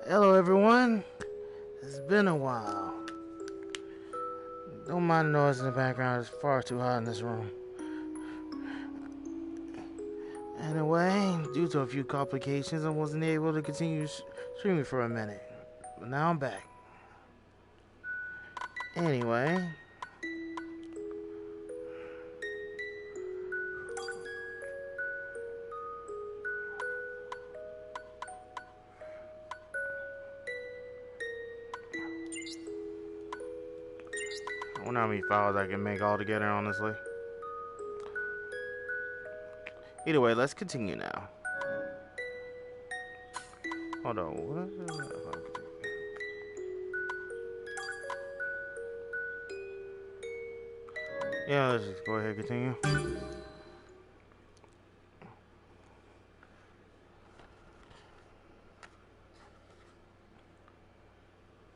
Hello everyone, it's been a while. Don't mind the noise in the background, it's far too hot in this room. Anyway, due to a few complications, I wasn't able to continue streaming for a minute. But now I'm back. Anyway. I wonder how many files I can make all together, honestly. Either way, let's continue now. Hold on, what? Yeah, let's just go ahead and continue.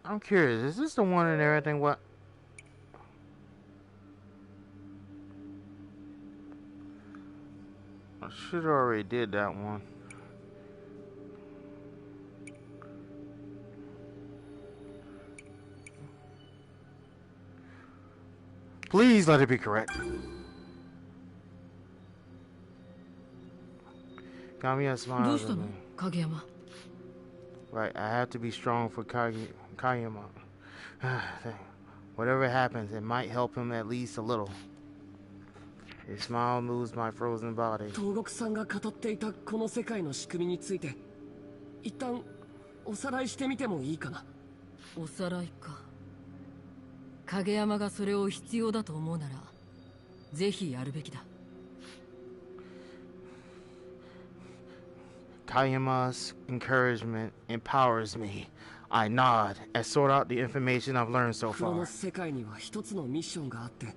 I'm curious, is this the one and everything? What? I should have already did that one. Please let it be correct. Kamiya smiles at me. Kageyama. Right, I have to be strong for Kageyama. Whatever happens, it might help him at least a little. His smile moves my frozen body. 東国さんが語っていたこの世界の仕組みについて一旦おさらいしてみてもいいかな。おさらいか。影山がそれを必要だと思うならぜひやるべきだ。Kayama's encouragement empowers me. I nod and sort out the information I've learned so far. この世界には一つのミッションがあって、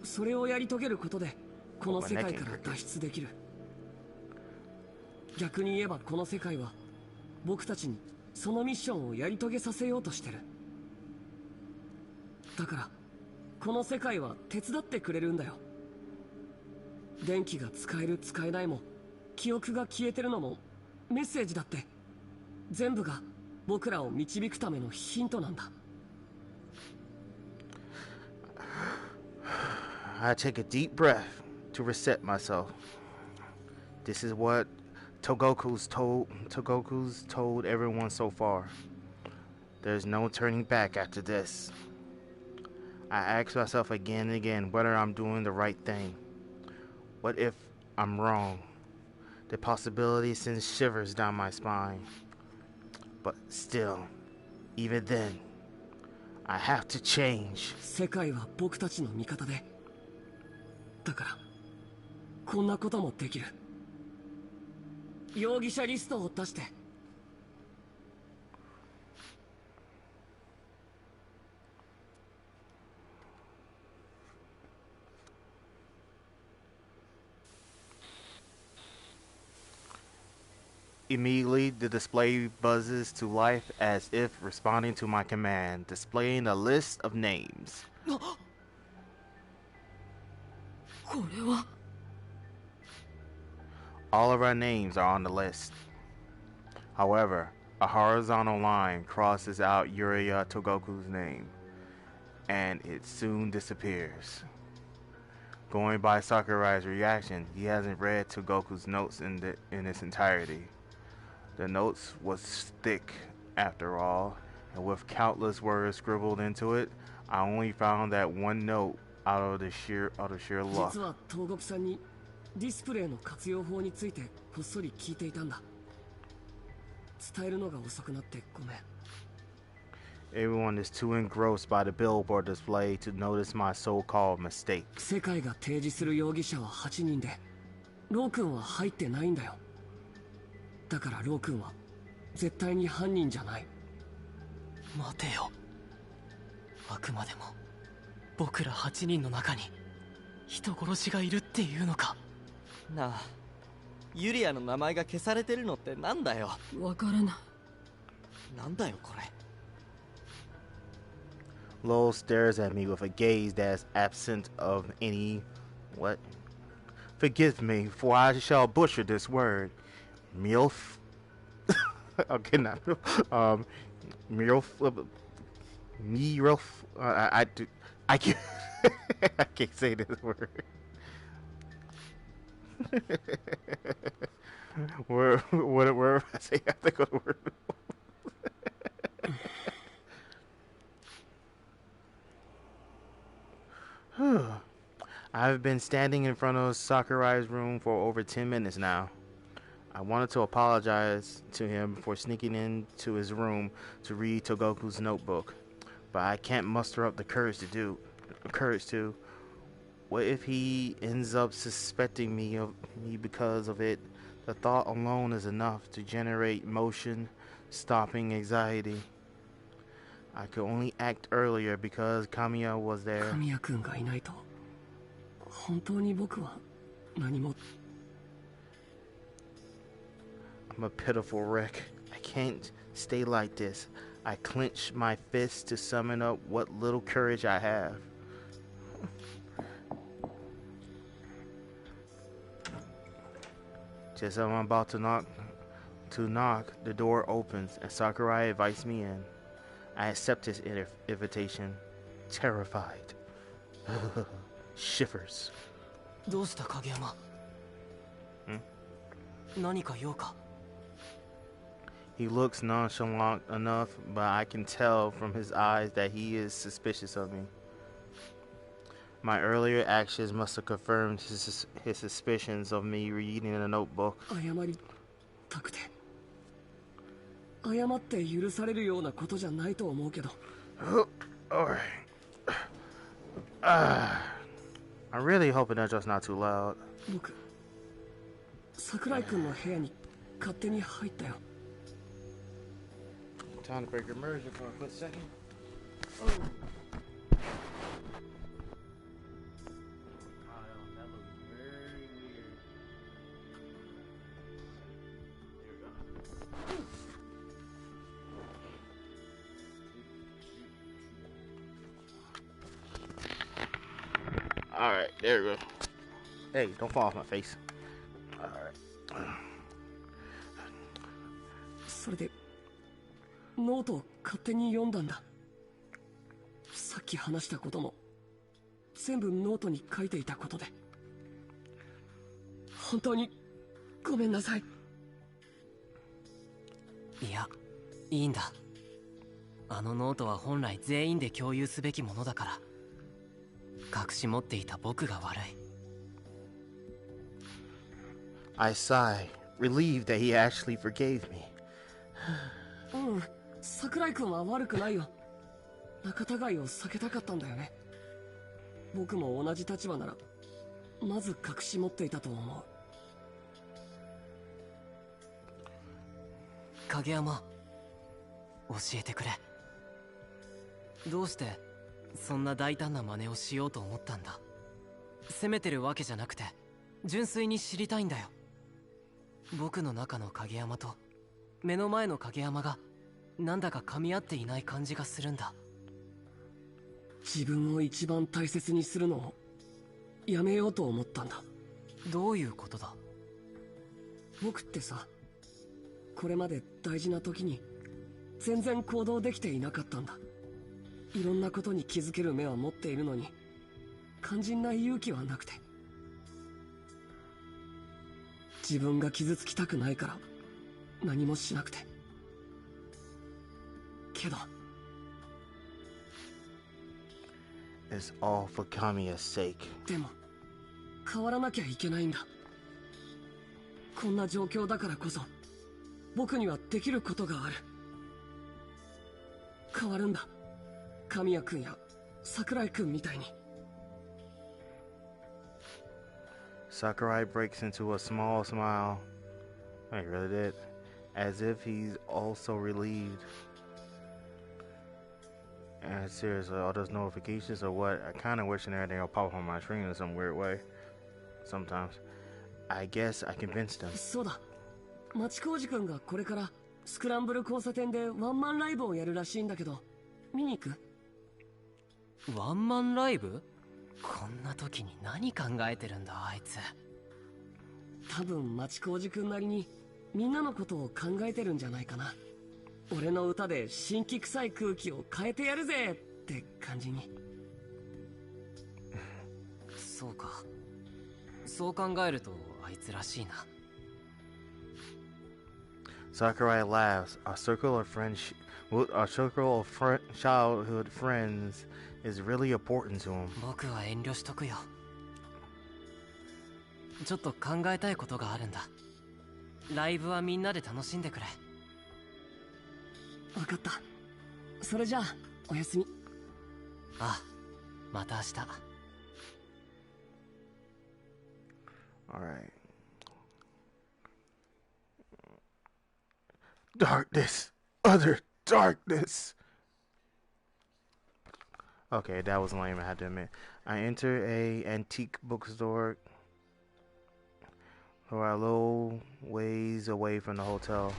それをやり遂げることでこの世界から脱出できる。逆に言えばこの世界は僕たちにそのミッションをやり遂げさせようとしてる。だからこの世界は手伝ってくれるんだよ。電気が使える使えないも記憶が消えてるのもメッセージだって全部が僕らを導くためのヒントなんだ。I take a deep breath to reset myself. This is what Togoku's told everyone so far. There's no turning back after this. I ask myself again and again whether I'm doing the right thing. What if I'm wrong? The possibility sends shivers down my spine. But still, even then, I have to change. 世界は僕たちの味方で、だからこんなこともできる。容疑者リストを出して。Immediately, the display buzzes to life as if responding to my command, displaying a list of names. これは All of our names are on the list. However, a horizontal line crosses out Yuria Togoku's name, and it soon disappears. Going by Sakurai's reaction, he hasn't read Togoku's notes in its entirety. The notes was thick, after all, and with countless words scribbled into it, I only found that one note out of sheer luck. 実は東国さんにディスプレイの活用法についてこっそり聞いていたんだ。伝えるのが遅くなってごめん。Everyone is too engrossed by the billboard display to notice my so-called mistake. 世界が提示する容疑者は8人で、ロー君は入ってないんだよ。だからロー君は絶対に犯人じゃない。待てよ。あくまでも僕ら8人の中に人殺しがいるっていうのか。なあ、ユリアの名前が消されてるのってなんだよ。わからない。なんだよこれ。Lowell stares at me with a gaze that's absent of any... What? Forgive me, for I shall butcher this word. MILF. Okay, not MILF. MILF. I can't. I can't say this word. Wherever I say, I think of the word. I've been standing in front of Sakurai's room for over 10 minutes now. I wanted to apologize to him for sneaking into his room to read Togoku's notebook, but I can't muster up the courage to. What if he ends up suspecting me because of it? The thought alone is enough to generate motion, stopping anxiety. I could only act earlier because Kamiya was there. 神谷君がいないと本当に僕は何も I'm a pitiful wreck. I can't stay like this. I clench my fists to summon up what little courage I have. Just as I'm about to knock, the door opens and Sakurai invites me in. I accept his invitation, terrified. Shivers. どうした影山？何か用か？ He looks nonchalant enough, but I can tell from his eyes that he is suspicious of me. My earlier actions must have confirmed his suspicions of me reading in a notebook. 謝りたくて謝って許されるようなことじゃないと思うけど Alright. I'm really hoping that's just not too loud. 僕桜井君の部屋に勝手に入ったよ Time to break immersion for a quick second. Alright, there we go. Hey, don't fall off my face. Alright. それでノートを勝手に読んだんださっき話したことも全部ノートに書いていたことで本当にごめんなさいいや、いいんだ。あのノートは本来全員で共有すべきものだから隠し持っていた僕が悪い。 I sigh, relieved that he actually forgave me. うん桜井君は悪くないよ仲違いを避けたかったんだよね僕も同じ立場ならまず隠し持っていたと思う影山、教えてくれ。どうしてそんな大胆な真似をしようと思ったんだ？責めてるわけじゃなくて純粋に知りたいんだよ。僕の中の影山と目の前の影山がなんだか噛み合っていない感じがするんだ。自分を一番大切にするのをやめようと思ったんだ。どういうことだ？僕ってさ、これまで大事な時に全然行動できていなかったんだ。いろんなことに気づける目は持っているのに肝心な勇気はなくて、自分が傷つきたくないから何もしなくて。けど It's all for Kamiya's sake. でも変わらなきゃいけないんだ。こんな状況だからこそ僕にはできることがある。変わるんだ、神谷君や桜井君みたいに。 Sakurai breaks into a small smile. He really did. As if he's also relieved. And seriously, all those notifications or what? I kind of wishing everything will pop up on my screen in some weird way. Sometimes. I guess I convinced him. そうだ、町工事君がこれからスクランブル交差点でワンマンライブをやるらしいんだけど、見に行く？ワンマンライブ？こんな時に何考えてるんだあいつ。多分町工事君なりにみんなのことを考えてるんじゃないかな。俺の歌で新規臭い空気を変えてやるぜって感じに。そうか。そう考えるとあいつらしいな。Sakurai laughs. Our circle of childhood friends is really important to him. 僕は遠慮しとくよ。ちょっと考えたいことがあるんだ。ライブはみんなで楽しんでくれ。わかった。それじゃあおやすみ。ああ、また明日。Alright. Darkness. Utter darkness. Okay, that was lame, I had to admit. I enter a antique bookstore who are a little ways away from the hotel.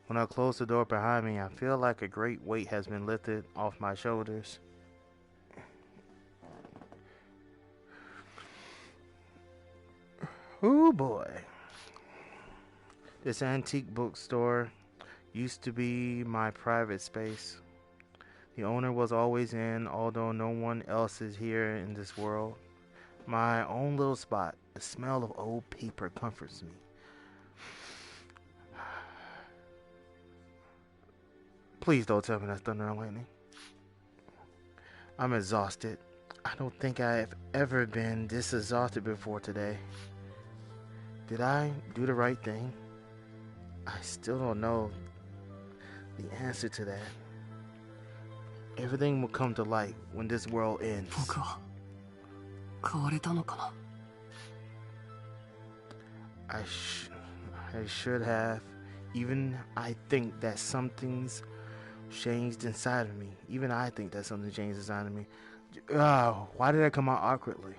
When I close the door behind me, I feel like a great weight has been lifted off my shoulders. Oh boy. This antique bookstore used to be my private space. The owner was always in, although no one else is here in this world. My own little spot. The smell of old paper comforts me. Please don't tell me that's thunder and lightning. I'm exhausted. I don't think I've ever been this exhausted before today. Did I do the right thing? I still don't know the answer to that. Everything will come to light when this world ends. 僕は変われたのかな。I should have. Even I think that something's changed inside of me. Even I think that something changed inside of me. Why did that come out awkwardly?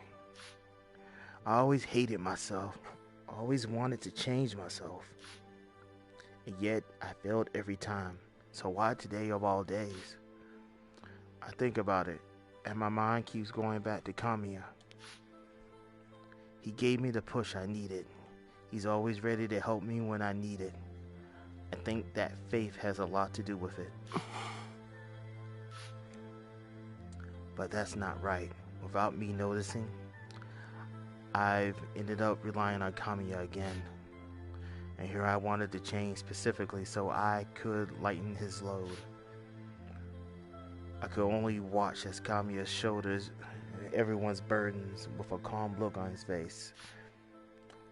I always hated myself. I always wanted to change myself. And yet I failed every time. So why today of all days? I think about it, and my mind keeps going back to Kamiya. He gave me the push I needed. He's always ready to help me when I need it. I think that faith has a lot to do with it. But that's not right. Without me noticing, I've ended up relying on Kamiya again. And here I wanted to change specifically so I could lighten his load. I could only watch as Kamiya shoulders everyone's burdens with a calm look on his face.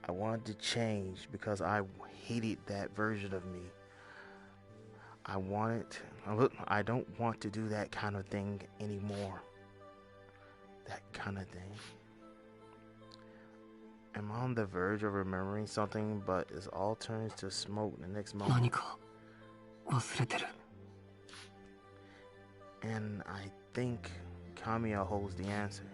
I wanted to change because I hated that version of me. I don't want to do that kind of thing anymore. That kind of thing. I'm on the verge of remembering something, but it all turns to smoke the next moment. 何か忘れてる。And I think Kamiya holds the answer.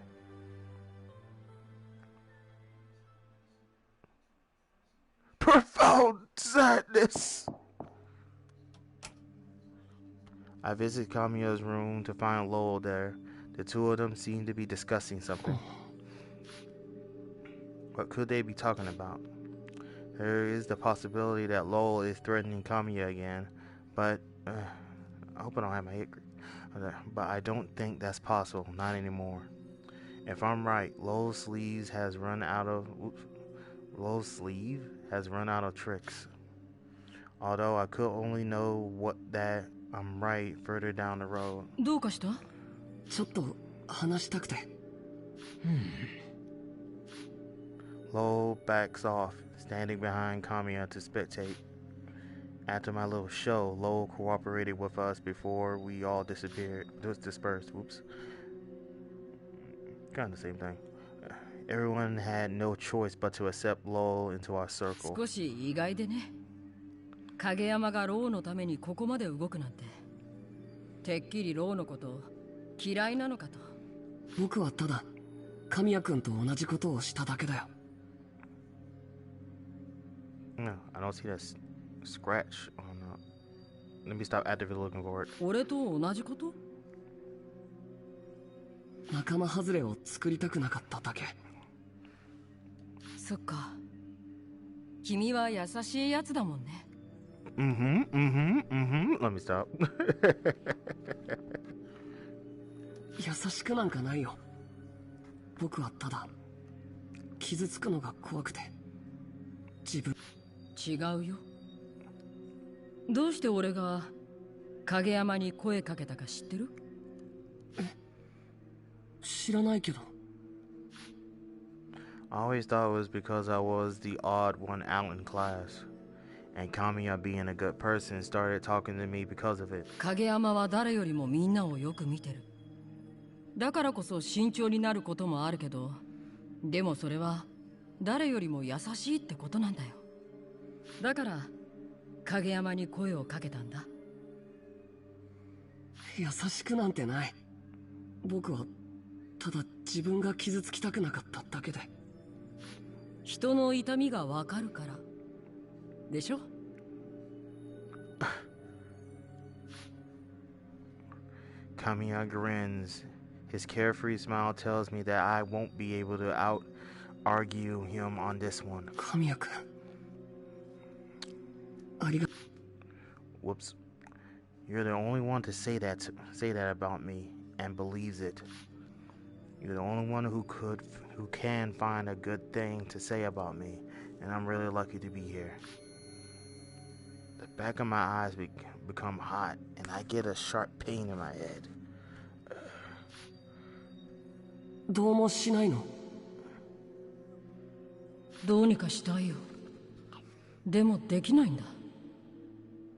Profound sadness! I visit Kamiya's room to find Lowell there. The two of them seem to be discussing something. What could they be talking about? There is the possibility that Lowell is threatening Kamiya again, but I hope I don't have my head. But I don't think that's possible, not anymore. If I'm right, Lowell's sleeve has run out of tricks. Although I could only know that I'm right further down the road. どうかした？ちょっと話したくて。Lowell backs off, standing behind Kamiya to spectate. After my little show, Lowell cooperated with us before we all dispersed. Whoops. Kind of the same thing. Everyone had no choice but to accept Lowell into our circle. 少し意外でね。影山がローのためにここまで動くなんて。てっきりローのこと嫌いなのかと。僕はただ神谷君と同じことをしただけだよ。No, I don't see that scratch on. Let me stop actively looking for it. 俺と同じこと？仲間外れを作りたくなかっただけ。そっか。君は優しいやつだもんね。Let me stop. 優しくなんかないよ。僕はただ傷つくのが怖くて自分。違うよ。どうして俺が影山に声かけたか知ってる？知らないけど。I always thought it was because I was the odd one out in class. And Kamiya, being a good person, started talking to me because of it. 影山は誰よりもみんなをよく見てる。だからこそ慎重になることもあるけど、でもそれは誰よりも優しいってことなんだよ。だから影山に声をかけたんだ。優しくなんてない。僕はただ自分が傷つきたくなかっただけで。人の痛みがわかるからでしょ。Kamiya grins. His carefree smile tells me that I won't be able to out-argue him on this one. 神谷君、ありが。 Whoops. You're the only one to say that about me and believes it. You're the only one who can find a good thing to say about me, and I'm really lucky to be here. The back of my eyes become hot, and I get a sharp pain in my head. どうもしないの？どうにかしたいよ。でもできないんだ。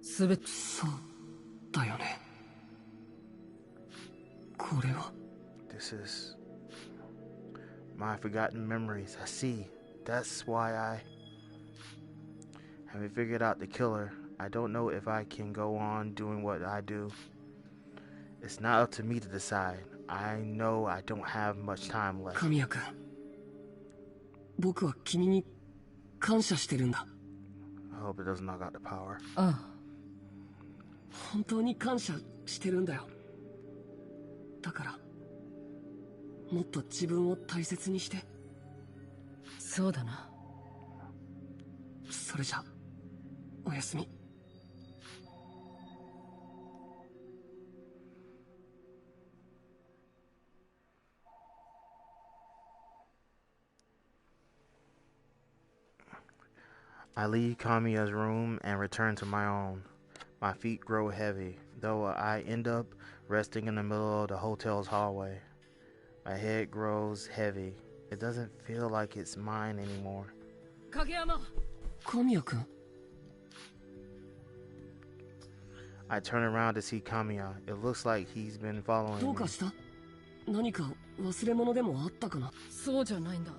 すべて。そうだよね。これは。 This is my forgotten memories. I see. That's why I haven't figured out the killer. I don't know if I can go on doing what I do. It's not up to me to decide. I know I don't have much time left. 神谷君、僕は君に感謝してるんだ。I hope it doesn't knock out the power. ああ。本当に感謝してるんだよ。だからもっと自分を大切にして。そうだな。それじゃおやすみ。I leave Kamiya's room and return to my own. My feet grow heavy, though I end up resting in the middle of the hotel's hallway. My head grows heavy. It doesn't feel like it's mine anymore. 影山。神谷君。 I turn around to see Kamiya. It looks like he's been ど following う me. かした？何か忘れ物でもあったかな？そうじゃないんだ。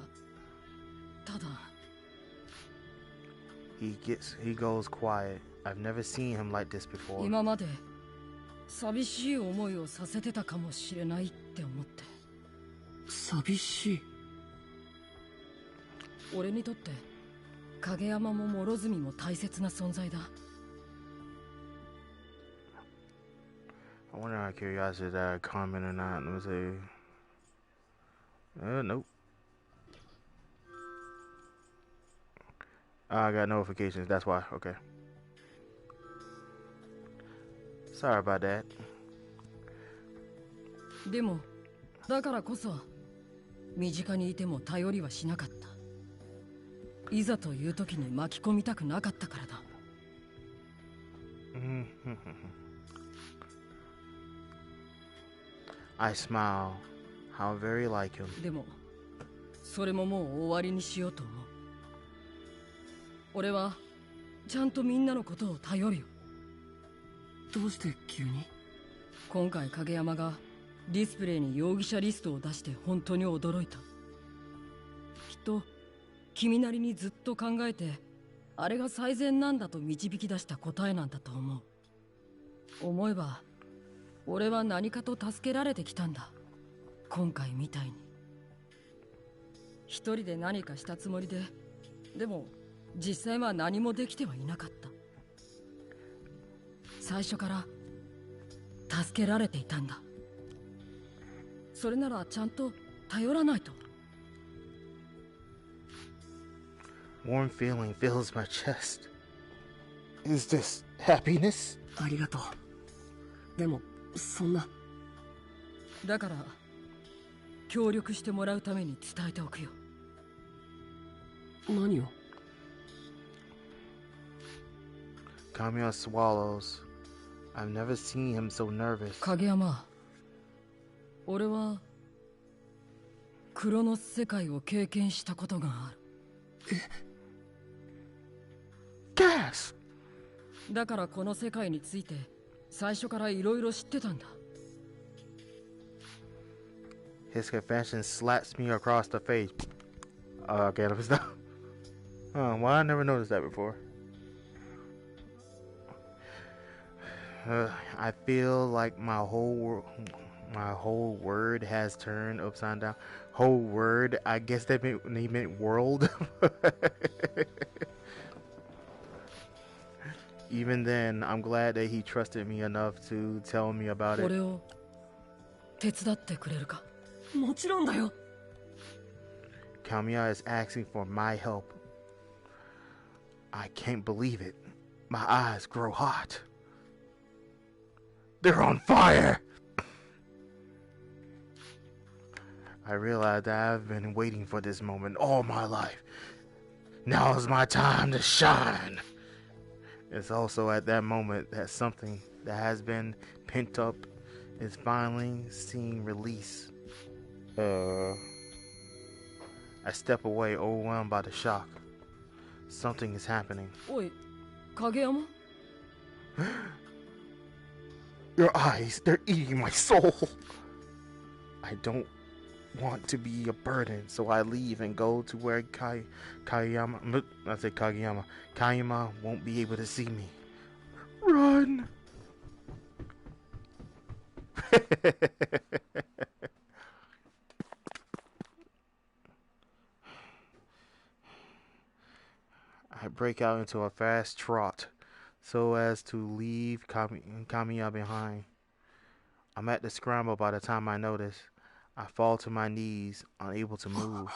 ただ。He goes quiet. I've never seen him like this before. 今まで寂しい思いをさせてたかもしれないって思って。寂しい。俺にとって影山も諸角も大切な存在だ。 I wonder how curiosity that I comment or not. Let me see. Nope. I got notifications. That's why. Okay. Sorry about that. でもだからこそ身近にいても頼りはしなかった。いざという時に巻き込みたくなかったからだ。I smile. How very like him. でもそれももう終わりにしようと思う。俺はちゃんとみんなのことを頼るよ。どうして急に？今回影山がディスプレイに容疑者リストを出して本当に驚いた。きっと君なりにずっと考えてあれが最善なんだと導き出した答えなんだと思う。思えば俺は何かと助けられてきたんだ。今回みたいに一人で何かしたつもりで、でも実際は何もできてはいなかった。最初から助けられていたんだ。それならちゃんと頼らないと。Warm feeling fills my chest. Is this happiness? ありがとう。でもそんな。だから協力してもらうために伝えておくよ。何を？ Kamiya swallows. I've never seen him so nervous. 影山、俺はクロノス世界を経験したことがある。Gas! だからこの世界について最初からいろいろ知ってたんだ。His confession slaps me across the face. Okay, let me stop. Well, I never noticed that before. I feel like my whole word has turned upside down. Whole word, I guess they meant world. Even then, I'm glad that he trusted me enough to tell me about it. 俺を手伝ってくれるか？もちろんだよ。 Kamiya is asking for my help. I can't believe it. My eyes grow hot. They're on fire! I realize that I've been waiting for this moment all my life. Now is my time to shine. It's also at that moment that something that has been pent up is finally seeing release. I step away, overwhelmed by the shock. Something is happening. おい、影山？ Your eyes, they're eating my soul. I don't want to be a burden, so I leave and go to where Kageyama won't be able to see me. Run! I break out into a fast trot so as to leave Kamiya behind. I'm at the scramble by the time I notice. I fall to my knees, unable to move.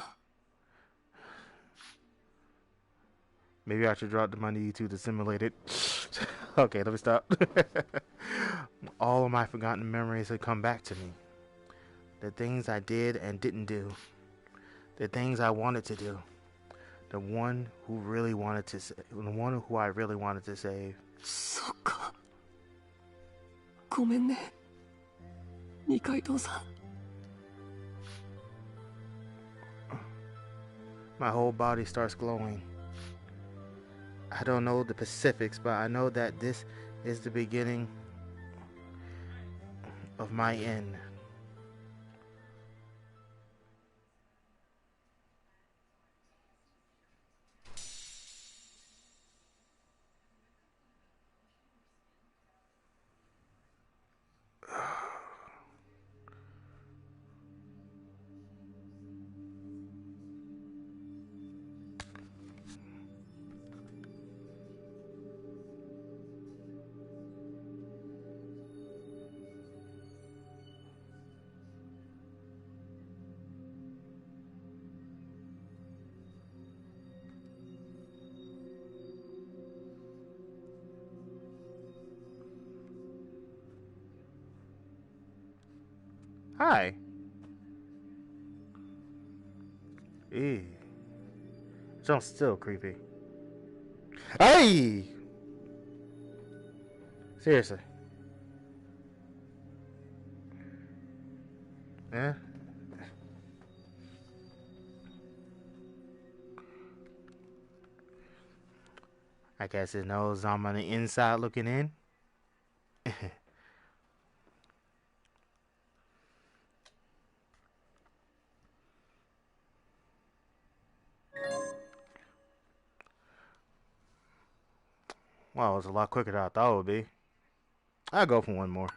Maybe I should drop to my knee too to simulate it. Okay, let me stop. All of my forgotten memories have come back to me. The things I did and didn't do. The things I wanted to do. The one who I really wanted to save. そっか。ごめんね。二階堂さん。 My whole body starts glowing. I don't know the specifics, but I know that this is the beginning of my end. Hi. Ew. Sounds still creepy. Hey! Seriously. Yeah? I guess it knows I'm on the inside looking in. Wow, it was a lot quicker than I thought it would be. I'll go for one more.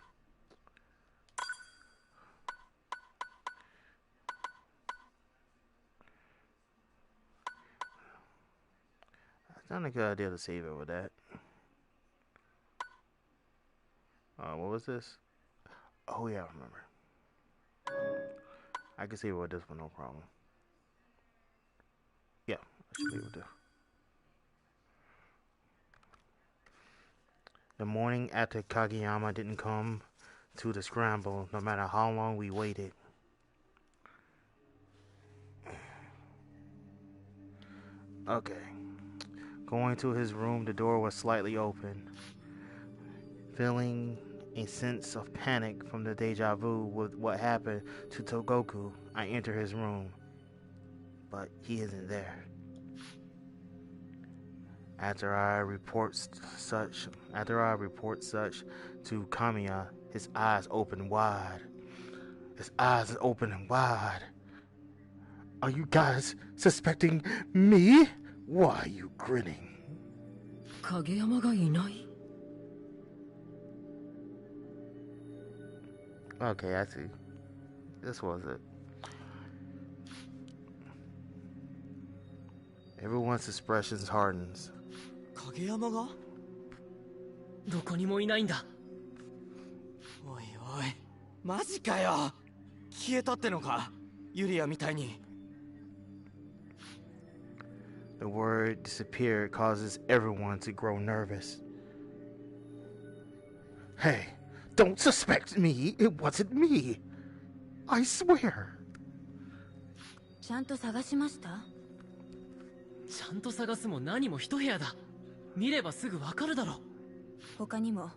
It's not a good idea to save it with that. What was this? Oh yeah, I remember. I can save it with this one, no problem. Yeah, I should be able to. The morning after Kageyama didn't come to the scramble, no matter how long we waited. Okay. Going to his room, the door was slightly open. Feeling a sense of panic from the deja vu with what happened to Togoku, I enter his room. But he isn't there. After I report such to Kamiya, his eyes open wide. His eyes open wide. Are you guys suspecting me? Why are you grinning? Kageyama ga inai? Okay, I see. This was it. Everyone's expressions hardens. 影山がどこにもいないんだ。おいおい、マジかよ。消えたってのか、ユリアみたいに。The word disappeared causes everyone to grow nervous. Hey, don't suspect me. It wasn't me. I swear. ちゃんと探しました？ちゃんと探すも何も一部屋だ。見ればすぐわかるだろ。他にも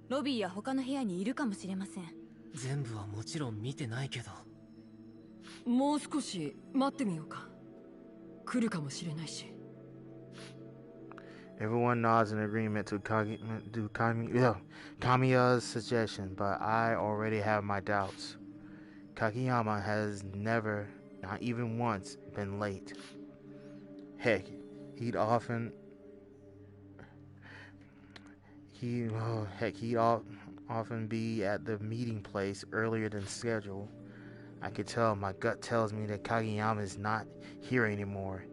ロビーや他の部屋にいるかもしれません。全部はもちろん見てないけど。もう少し待ってみようか。来るかもしれないし。Everyone nods in agreement to Kamiya's suggestion, but I already have my doubts. Kageyama has never, not even once, been late. Heck, he'd often be at the meeting place earlier than scheduled. I could tell, my gut tells me that Kageyama is not here anymore.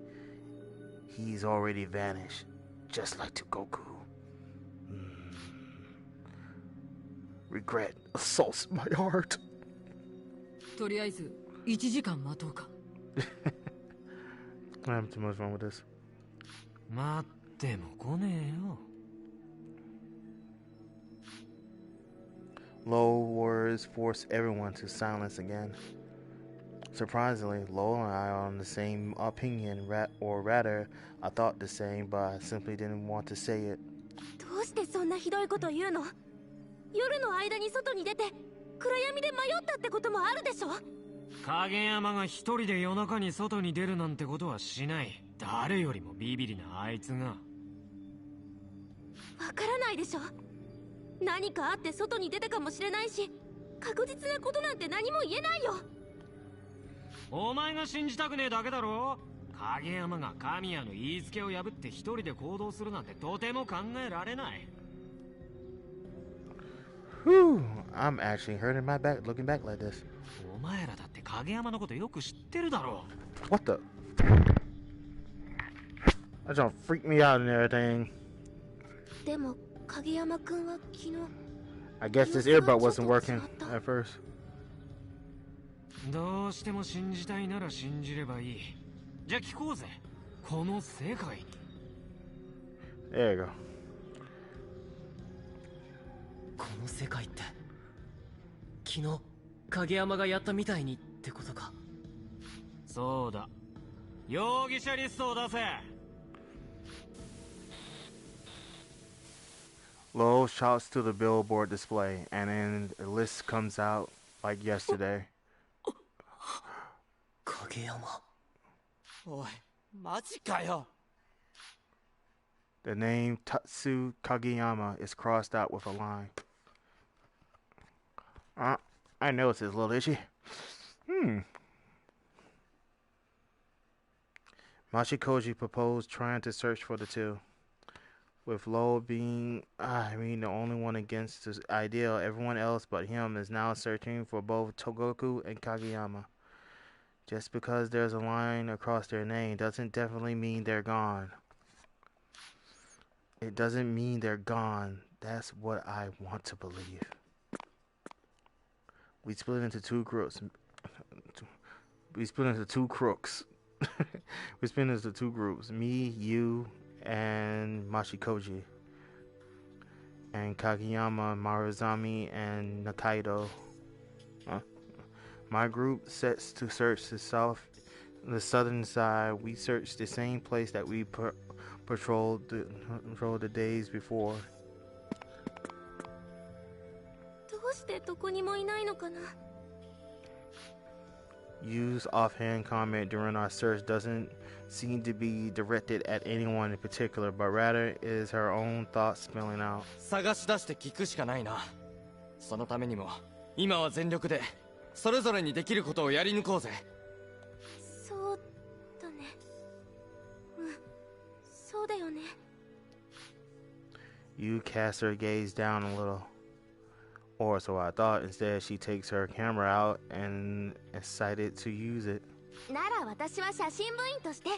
He's already vanished, just like Togoku. Regret assaults my heart. とりあえず1時間待とうか。I have too much wrong with this. 待っても来ねえよ。Low words force everyone to silence again. Surprisingly, Lowell and I are on the same opinion, or rather, I thought the same, but I simply didn't want to say it. どうしてそんなひどいこと言うの？夜の間に外に出て暗闇で迷ったってこともあるでしょ？影山が一人で夜中に外に出るなんてことはしない。誰よりもビビリなあいつが。わからないでしょ？何かあって外に出たかもしれないし、確実なことなんて何も言えないよ。お前が信じたくねえだけだろ。影山が神谷の言いつけを破って一人で行動するなんてとても考えられない。Whew, I'm actually hurting my back looking back like this. お前らだって影山のことよく知ってるだろ。What the? That don't freak me out and everything. でも影山くんは昨日 I guess this earbud wasn't working at first. どうしても信じたいなら信じればいい。じゃあ聞こうぜ。この世界に。There you go. この世界って昨日影山がやったみたいにってことか。そうだ。容疑者リストを出せ。Lowell shouts to the billboard display, and then a list comes out like yesterday. 影山。おい、マジかよ。The name Tatsu Kageyama is crossed out with a line. I know it's a little itchy. Mashikoji proposed trying to search for the two. With Lowell being, the only one against this ideal, everyone else but him is now searching for both Togoku and Kageyama. Just because there's a line across their name doesn't definitely mean they're gone. It doesn't mean they're gone. That's what I want to believe. We split into two groups. We split into two crooks. We split into two groups. Me, you, and Mashikoji. and Kageyama, Maruzami, and Nakaido. My group sets to search the southern side. We search the same place that we patrolled the days before. どうしてどこにもいないのかな。 Yu's offhand comment during our search doesn't seem to be directed at anyone in particular, but rather is her own thoughts spilling out. 探し出して聞くしかないな。そのためにも今は全力でそれぞれにできることをやり抜こうぜ。そうだね。そうだよね。 Yu casts her gaze down a little. Or so I thought. Instead, she takes her camera out and excited to use it. なら私は写真部員として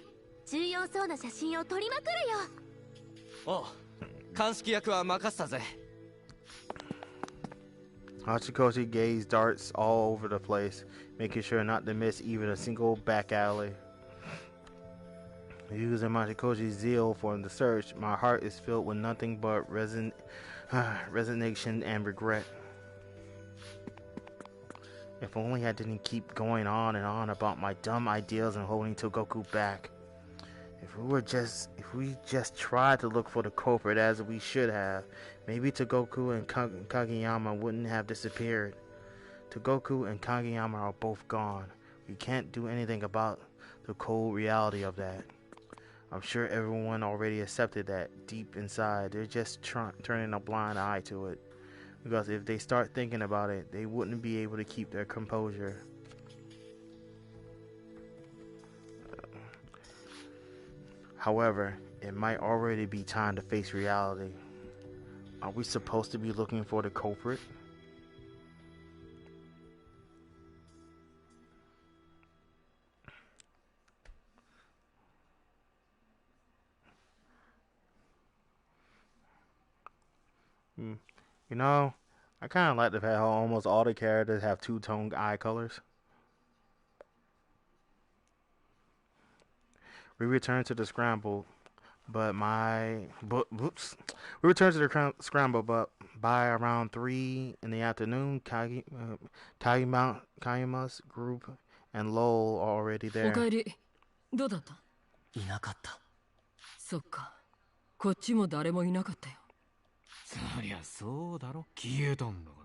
重要そうな写真を撮りまくるよ。おう、鑑識役は任せたぜ。Hachikoshi gazed darts all over the place, making sure not to miss even a single back alley. Using Machikoshi's zeal for the search, my heart is filled with nothing but resignation and regret. If only I didn't keep going on and on about my dumb ideas and holding Togoku back. If we just tried to look for the culprit as we should have, maybe Togoku and Kageyama wouldn't have disappeared. Togoku and Kageyama are both gone. We can't do anything about the cold reality of that. I'm sure everyone already accepted that deep inside. They're just turning a blind eye to it. Because if they start thinking about it, they wouldn't be able to keep their composure. However, it might already be time to face reality. Are we supposed to be looking for the culprit? You know, I kind of like the fact how almost all the characters have two-tone eye colors. We return to the scramble, but by around 3 in the afternoon, Kageyama's group and Lowell are already there. おかえり。どうだった？いなかった。そっか。こっちも誰もいなかったよ。そりゃそうだろ。消えたんだか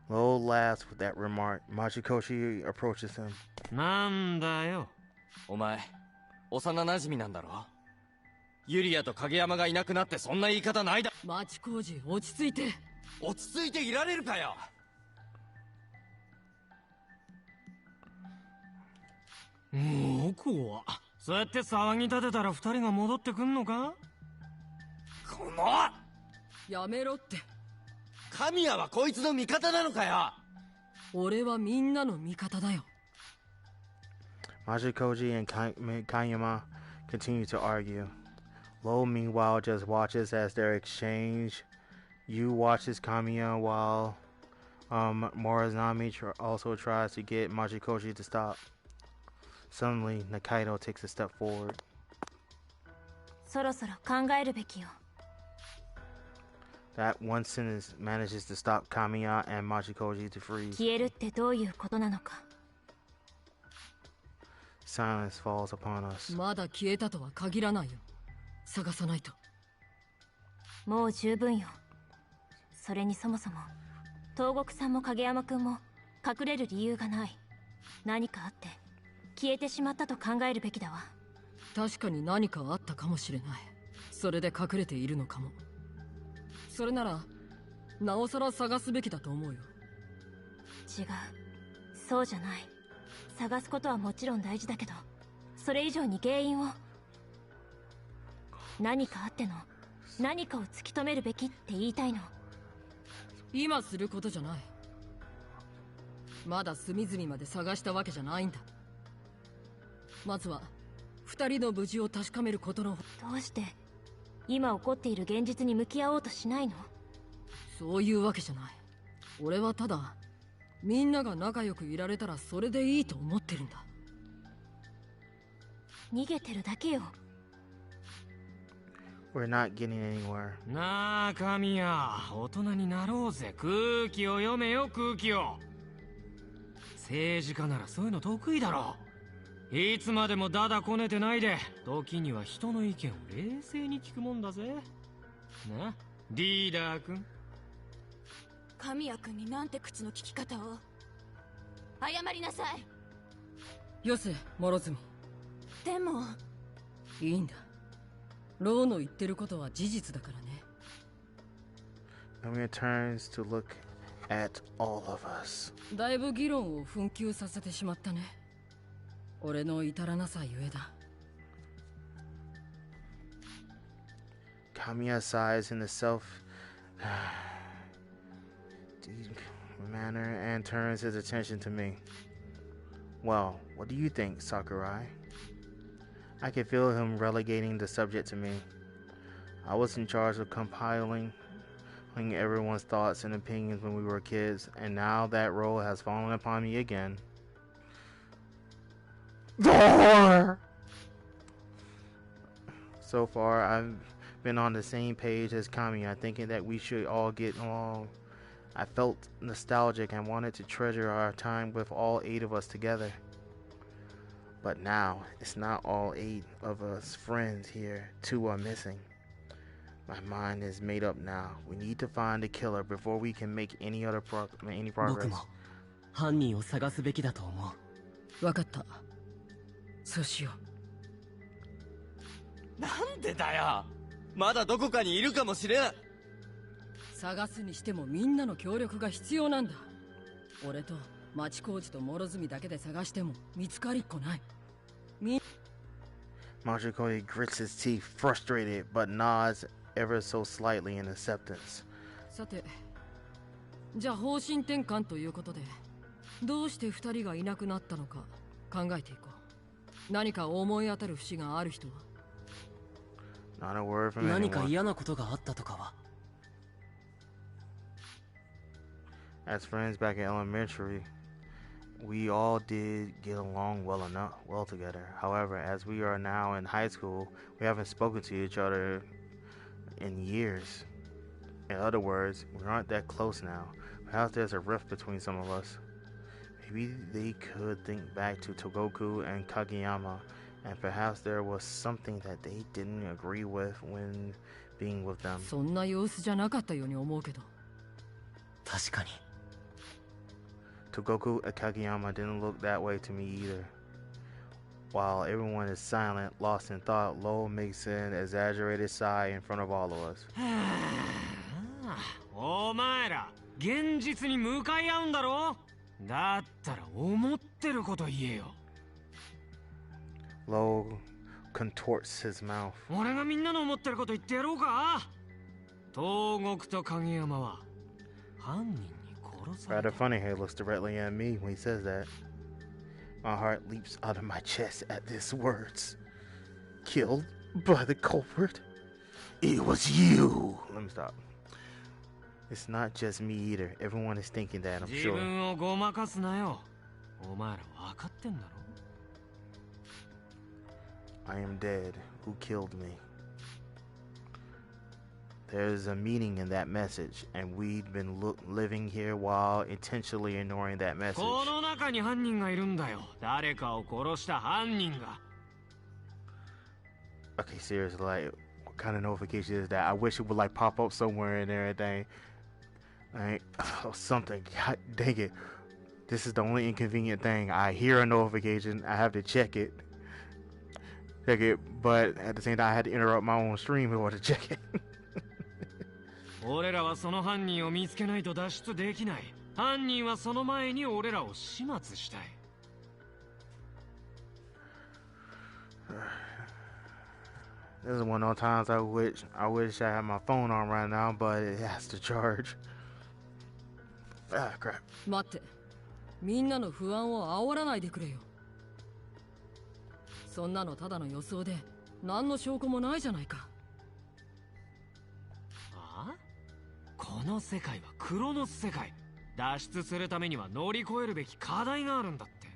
ら。Lowell laughs with that remark. Machikoshi approaches him. なんだよ。お前、幼馴染なんだろ。ユリアと影山がいなくなってそんな言い方ないだ。町工事、落ち着いて。落ち着いていられるかよ。もう怖っ。そうやって騒ぎ立てたら二人が戻ってくんのか？このやめろって。神谷はこいつの味方なのかよ。俺はみんなの味方だよ。Machikoji and Kageyama continue to argue. Lo, meanwhile, just watches as their exchange. Yu watches Kamiya while Morizami also tries to get Machikoji to stop. Suddenly, Nakaido takes a step forward. そろそろ考えるべきよ。 That one sentence manages to stop Kamiya and Machikoji to freeze. 消えるってどういうことなのか。 Silence falls upon us. まだ消えたとは限らないよ。探さないと。もう十分よ。それにそもそも東国さんも影山くんも隠れる理由がない。何かあって消えてしまったと考えるべきだわ。確かに何かあったかもしれない。それで隠れているのかも。それならなおさら探すべきだと思うよ。違う、そうじゃない。探すことはもちろん大事だけど、それ以上に原因を。何かあっての何かを突き止めるべきって言いたいの。今することじゃない。まだ隅々まで探したわけじゃないんだ。まずは二人の無事を確かめることの。どうして今起こっている現実に向き合おうとしないの？そういうわけじゃない。俺はただみんなが仲良くいられたらそれでいいと思ってるんだ。逃げてるだけよ。We're not getting anywhere. なあ神谷、大人になろうぜ。空気を読めよ、空気を。政治家ならそういうの得意だろ。いつまでもダダこねてないで、時には人の意見を冷静に聞くもんだぜ。な、リーダー君。神谷君になんて口の聞き方を。謝りなさい。よせ、諸角。でもいいんだ。ローの言ってることは事実だからね。Kamiya turns to look at all of us. だいぶ議論を紛糾させてしまったね。俺の至らなさゆえだ。Kamiya sighs in a self manner and turns his attention to me. Well, what do you think, Sakurai? I could feel him relegating the subject to me. I was in charge of compiling everyone's thoughts and opinions when we were kids, and now that role has fallen upon me again. So far, I've been on the same page as Kamiya, thinking that we should all get along. I felt nostalgic and wanted to treasure our time with all 8 of us together. But now, it's not all 8 of us friends here. 2 are missing. My mind is made up now. We need to find the killer before we can make any progress. 僕も犯人を探すべきだと思う。わかった。そうしよなんでだよ。まだどこかにいるかもしれん。う。探すにしてもみんなの協力が必要なんだ。俺と町工事と諸角だけで探しても見つかりっこない。Machikoi grits his teeth, frustrated, but nods ever so slightly in acceptance. さて、じゃあ方針転換ということで、どうして2人がいなくなったのか考えていこう。何か思い当たる節がある人は？ Not a word from 何か anyone. 嫌なことがあったとかは。As friends back in elementary, we all did get along well together. However, as we are now in high school, we haven't spoken to each other in years. In other words, we aren't that close now. Perhaps there's a rift between some of us. Maybe they could think back to Togoku and Kageyama, and perhaps there was something that they didn't agree with when being with them. そんな様子じゃなかったように思うけど。確かに。Togoku and Kageyama didn't look that way to me either. While everyone is silent, lost in thought, Lowell makes an exaggerated sigh in front of all of us. お前ら現実に向かい合うんだろ。だったら思ってること言えよ。Lowell contorts his mouth. 俺がみんなの思ってること言ってやろうか。東国と影山は犯人に殺され Rather た。 funny, he looks directly at me when he says that. My heart leaps out of my chest at these words. Killed by the culprit? It was you! Let me stop. It's not just me either. Everyone is thinking that, I'm 自 sure. 分をごまかすなよ。お前ら分かってんだろ。 I am dead. Who killed me? There's a meaning in that message, and we've been living here while intentionally ignoring that message. この中に犯人がいるんだよ。誰かを殺した犯人が。 Okay, seriously, like, what kind of notification is that? I wish it would, like, pop up somewhere and everything. Like, oh, something. God dang it. This is the only inconvenient thing. I hear a notification, I have to check it. But at the same time, I had to interrupt my own stream in order to check it. 俺らはその犯人を見つけないと脱出できない。犯人はその前に俺らを始末したい。This is one of those times I wish I had my phone on right now, but it has to charge. Ah, crap. 待って、みんなの不安を煽らないでくれよ。そんなのただの予想で何の証拠もないじゃないか。ああ？この世界はクロノス世界。脱出するためには乗り越えるべき課題があるんだって。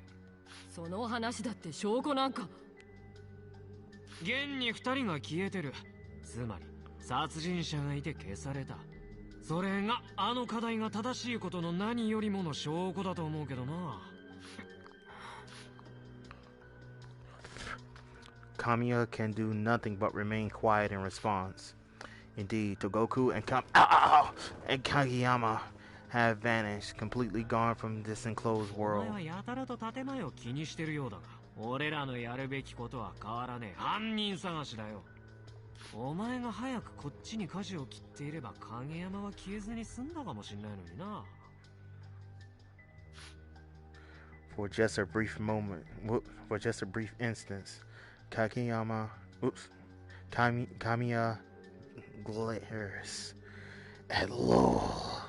その話だって証拠なんか。現に2人が消えてる。つまり殺人者がいて消された。それがあの課題が正しいことの何よりもの証拠だと思うけどな。Kamiya can do nothing but remain quiet in response. Indeed, Togoku and Kageyama have vanished, completely gone from this enclosed お world. 前はやたらと建前を気にしてるようだが、俺らのやるべきことは変わらねえ。犯人探しだよ。お前が早くこっちに舵を切っていれば影山は消えずに済んだかもしんないのにな。For just a brief moment, for just a brief instance, Kamiya glares at Lowell.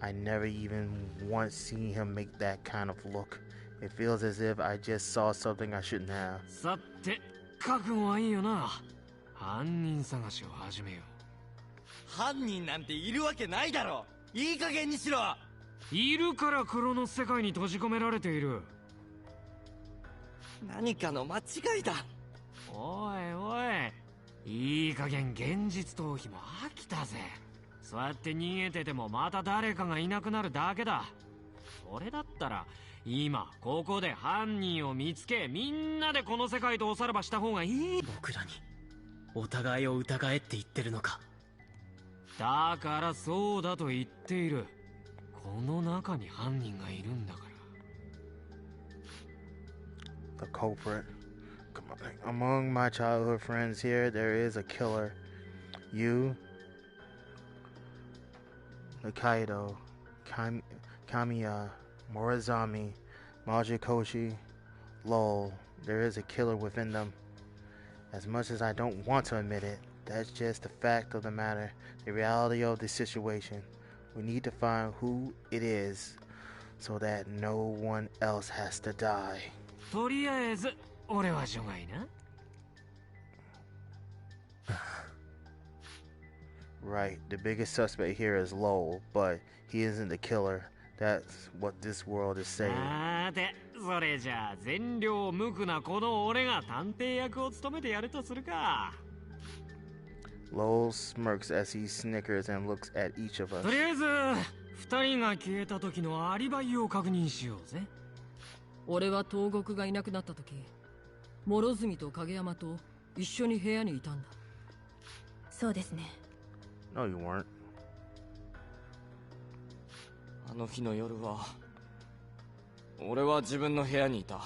I never even once seen him make that kind of look. It feels as if I just saw something I shouldn't have. さて、覚悟はいいよな。犯人探しを始めよう。犯人なんているわけないだろ。いい加減にしろ。いるからクロノス世界に閉じ込められている。何かの間違いだ。おいおい、いい加減現実逃避も飽きたぜ。そうやって逃げててもまた誰かがいなくなるだけだ。それだったら今ここで犯人を見つけ、みんなでこの世界とおさらばした方がいい。僕らにお互いを疑えって言ってるのか。だからそうだと言っている。この中に犯人がいるんだから。 The culprit. Among my childhood friends here, there is a killer. You, Nikaido, Kamiya, Morizami, Majikoshi, Lowell. There is a killer within them. As much as I don't want to admit it, that's just the fact of the matter, the reality of the situation. We need to find who it is so that no one else has to die. とりあえず俺は除外な。Right, the biggest suspect here is Lowell, but he isn't the killer. That's what this world is saying. さて、それじゃあ善良無垢なこの俺が探偵役を務めてやるとするか。Lowell smirks as he snickers and looks at each of us. とりあえず二人が消えた時のアリバイを確認しようぜ。俺は東国がいなくなった時、諸角と影山と一緒に部屋にいたんだ。そうですね。 No, you weren't. あの日の夜は俺は自分の部屋にいた。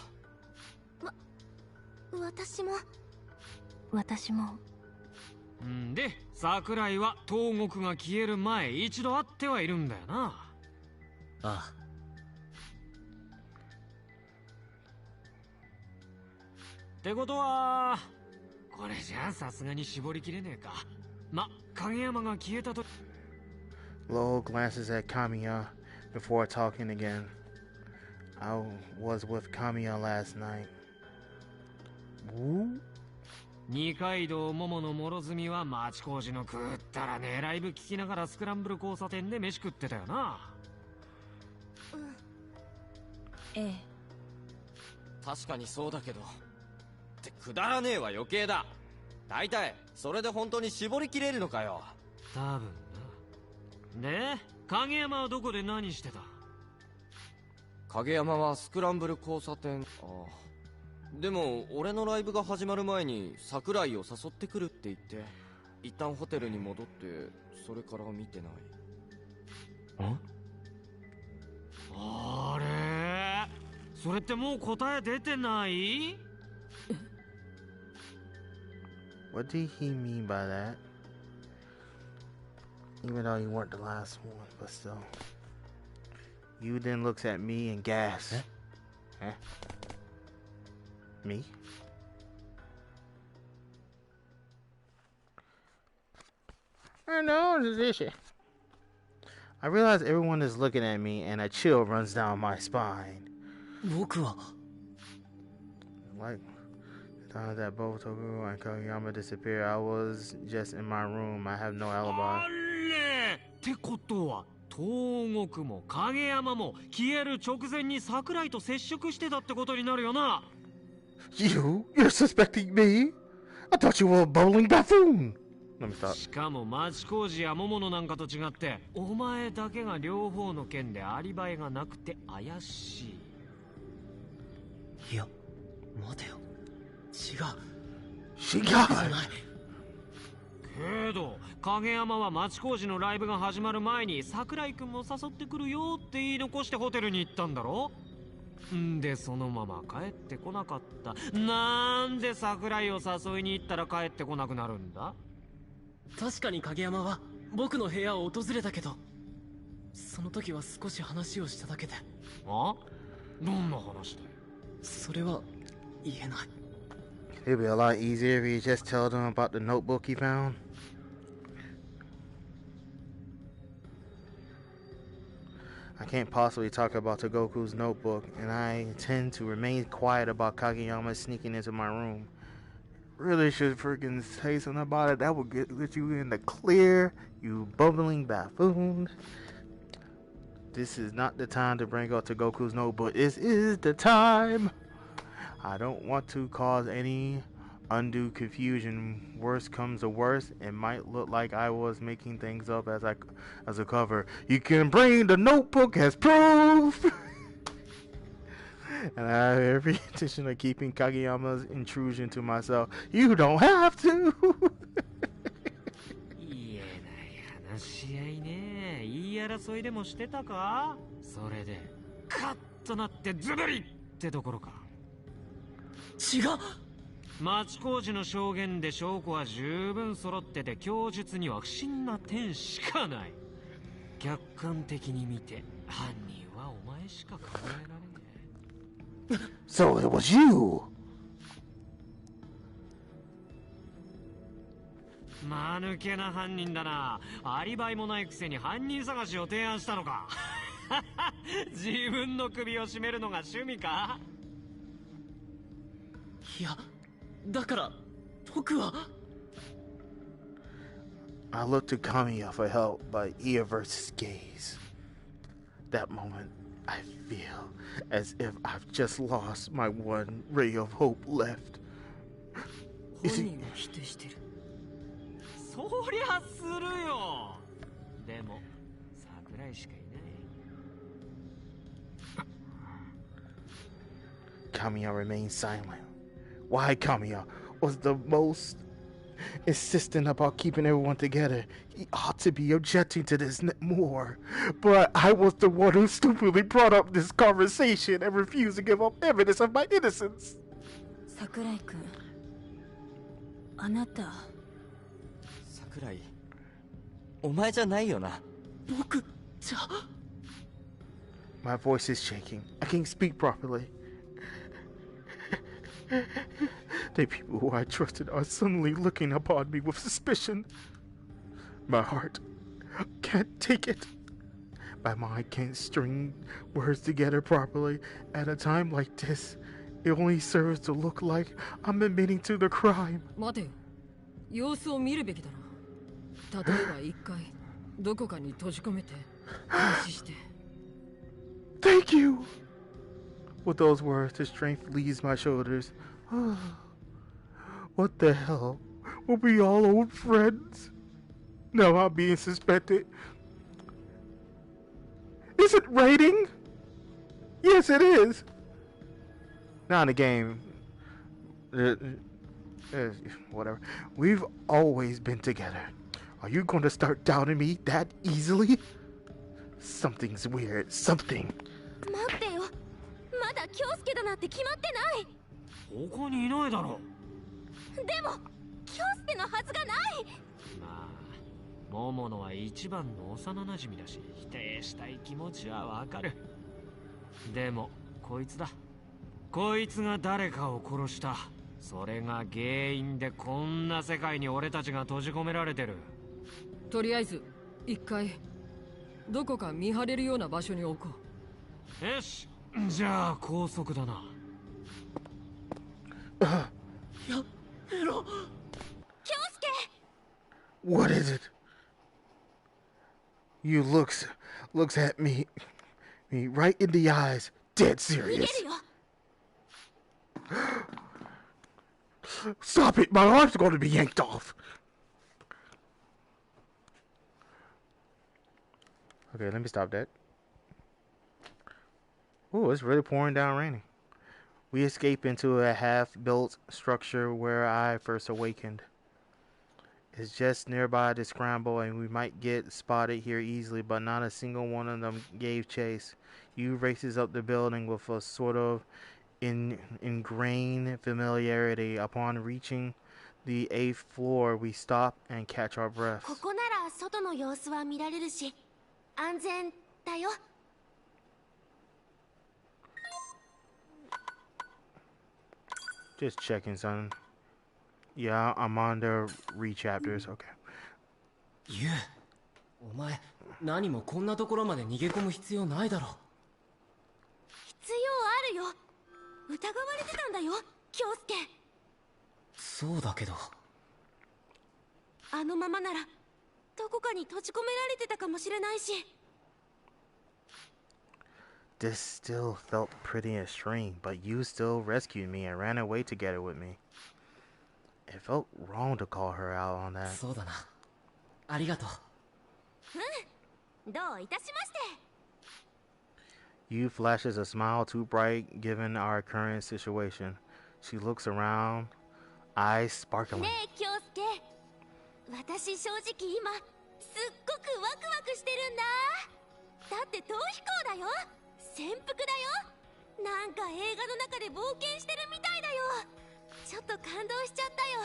私も。んで、桜井は東国が消える前一度会ってはいるんだよな。ああ。ってことはこれじゃあさすがに絞りきれねえか。ま、影山が消えたと。 Lowell glances at Kamiya before talking again. I was with Kamiya last night. Woo? 二階堂桃の諸角は町工事の食ったらねライブ聞きながらスクランブル交差点で飯食ってたよな。ええ。確かにそうだけど。ってくだらねえは余計だ。大体それで本当に絞りきれるのかよ。多分な。で、影山はどこで何してた？影山はスクランブル交差点。ああ。でも俺のライブが始まる前に桜井を誘ってくるって言って一旦ホテルに戻ってそれから見てない。あれ、それってもう答え出てない？ What did he mean by that? Even though you weren't the last one, but still. You then looks at me and gasps. Huh? Me? I know this issue. I realize everyone is looking at me and a chill runs down my spine. 僕は Like the time that both Toku and Kageyama disappeared, I was just in my room. I have no あ alibi. れってことは東国も影山も消える直前に桜井と接触してたってことになるよな。 You're suspecting me? I thought you were a bowling buffoon. Let me stop. しかも町工事や桃野なんかと違ってお前だけが両方の件でアリバイがなくて怪しい。いや待てよ、違う。違う。じゃない。けど影山は町工事のライブが始まる前に桜井くんも誘ってくるよって言い残してホテルに行ったんだろ。んでそのまま帰ってこなかった。なんで桜井を誘いに行ったら帰ってこなくなるんだ。確かに影山は僕の部屋を訪れたけど、その時は少し話をしただけで。あ？どんな話だよ。それは言えない。It'd be a lot easier if you just told them about the notebook he found. I can't possibly talk about Togoku's notebook, and I intend to remain quiet about Kageyama sneaking into my room. Really should freaking say something about it. That would get you in the clear, you bumbling buffoon. This is not the time to bring up Togoku's notebook. This is the time. I don't want to cause any undue confusion. Worst comes to worst, it might look like I was making things up as a cover. You can bring the notebook as proof. And I have every intention of keeping Kageyama's intrusion to myself. You don't have to. 言えない話し合いね。言い争いでもしてたか。それでカッとなってズブリってところか。違う。町工事の証言で証拠は十分揃ってて、供述には不審な点しかない。客観的に見て犯人はお前しか考えられねえ。So it was you. 間抜けな犯人だな。アリバイもないくせに犯人探しを提案したのか。自分の首を絞めるのが趣味か。いやだから僕は。I looked to Kamiya for help, but he averts his gaze. That moment, I feel as if I've just lost my one ray of hope left. 本人が否定してる。そりゃするよ。でも桜井しかいない。Kamiya remained silent. Why Kamiya was the most insistent about keeping everyone together. He ought to be objecting to this more. But I was the one who stupidly brought up this conversation and refused to give up evidence of my innocence. 桜井君、あなた。桜井、お前じゃないよな。僕じゃ。My voice is shaking. I can't speak properly. The people who I trusted are suddenly looking upon me with suspicion. My heart can't take it. My mind can't string words together properly. At a time like this, it only serves to look like I'm admitting to the crime. 待てよ。様子を見るべきだろ。例えば一回どこかに閉じ込めて監視して。Thank you. With those words, the strength leaves my shoulders. What the hell? We'll be all old friends. Now I'm being suspected. Is it raining? Yes, it is. Not in the game. Whatever. We've always been together. Are you going to start doubting me that easily? Something's weird. Something. 待ってよ。まだ京介だなんて決まってない。ここにいないだろ。でも京介のはずがない。まあ桃野は一番の幼馴染だし、否定したい気持ちはわかる。でもこいつだ。こいつが誰かを殺した。それが原因でこんな世界に俺たちが閉じ込められてる。とりあえず一回どこか見張れるような場所に置こう。よし、じゃあ高速だな。やめろ。京介。What is it? You looks at me right in the eyes, dead 逃げ serious. るよ。Stop it! My arm's going to be yanked off! Okay, let me stop that. Ooh, it's really pouring down raining. We escape into a half-built structure where I first awakened. It's just nearby the scramble, and we might get spotted here easily, but not a single one of them gave chase. You races up the building with a sort of ingrained familiarity. Upon reaching the 8th floor, we stop and catch our breaths. ここなら外の様子は見られるし、安全だよ。Just checking, son. Yeah, I'm on the re-chapters. Okay. ユウ、お前何もこんなところまで逃げ込む必要ないだろ。必要あるよ。疑われてたんだよ、京介。そうだけど。あのままならどこかに閉じ込められてたかもしれないし。This still felt pretty extreme, but you still rescued me and ran away together with me. It felt wrong to call her out on that. そうだな。ありがとう。うん、どういたしまして。You flashes a smile too bright given our current situation. She looks around, eyes sparkling. ねえ、京介。私正直今すっごくワクワクしてるんだ。だって逃避行だよ。潜伏だよ。なんか映画の中で冒険してるみたいだよ。ちょっと感動しちゃったよ。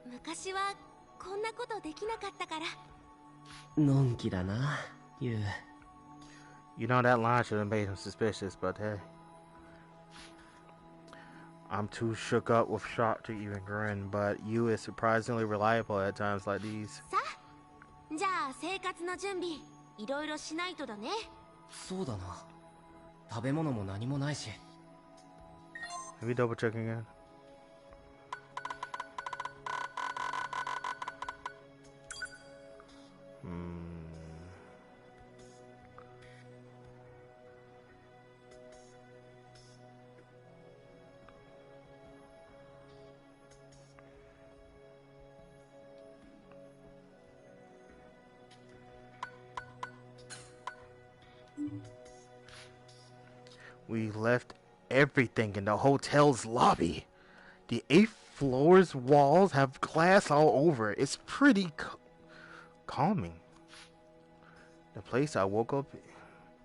昔はこんなことできなかったから。のんきだな、ユウ。You know that line should have made him suspicious, but hey. I'm too shook up with shock to even grin, but you is surprisingly reliable at times like these. さあ、じゃあ生活の準備いろいろしないとだね。そうだな。食べ物も何もないし。Let me double check again. We left everything in the hotel's lobby. The 8th floor's walls have glass all over. It's pretty calming. The place I woke up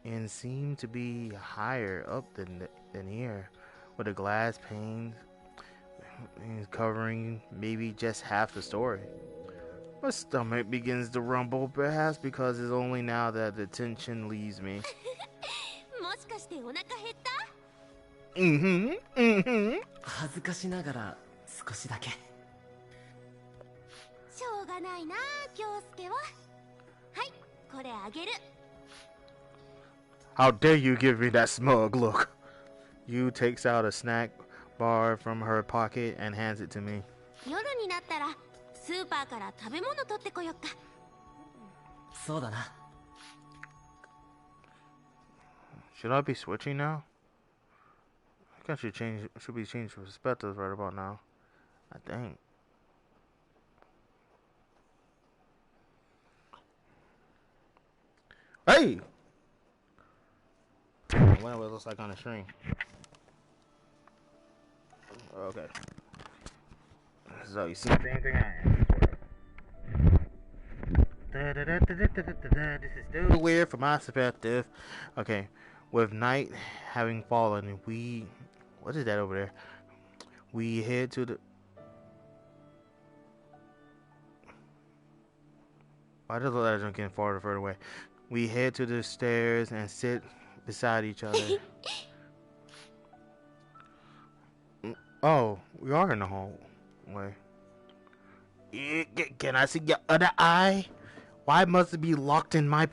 in seemed to be higher up than here, with the glass panes covering maybe just half the story. My stomach begins to rumble, perhaps because it's only now that the tension leaves me. もしかしてお腹減った？恥ずかしながら少しだけ。しょうがないな、京介は。はい、これあげる。How dare you give me that smug look? You takes out a snack bar from her pocket and hands it to me. 夜になったらスーパーから食べ物取ってこよっか。そうだな。Should I be switching now? I think I should be changing perspectives right about now. I think. Hey! Whatever it looks like on the screen. Okay. So you see the same thing I am. This is still weird from my perspective. Okay. With night having fallen, what is that over there? We head to the... Why does the legend getting farther further away? We head to the stairs and sit beside each other. Oh, we are in the hallway. Can I see your other eye? Why must it be locked in my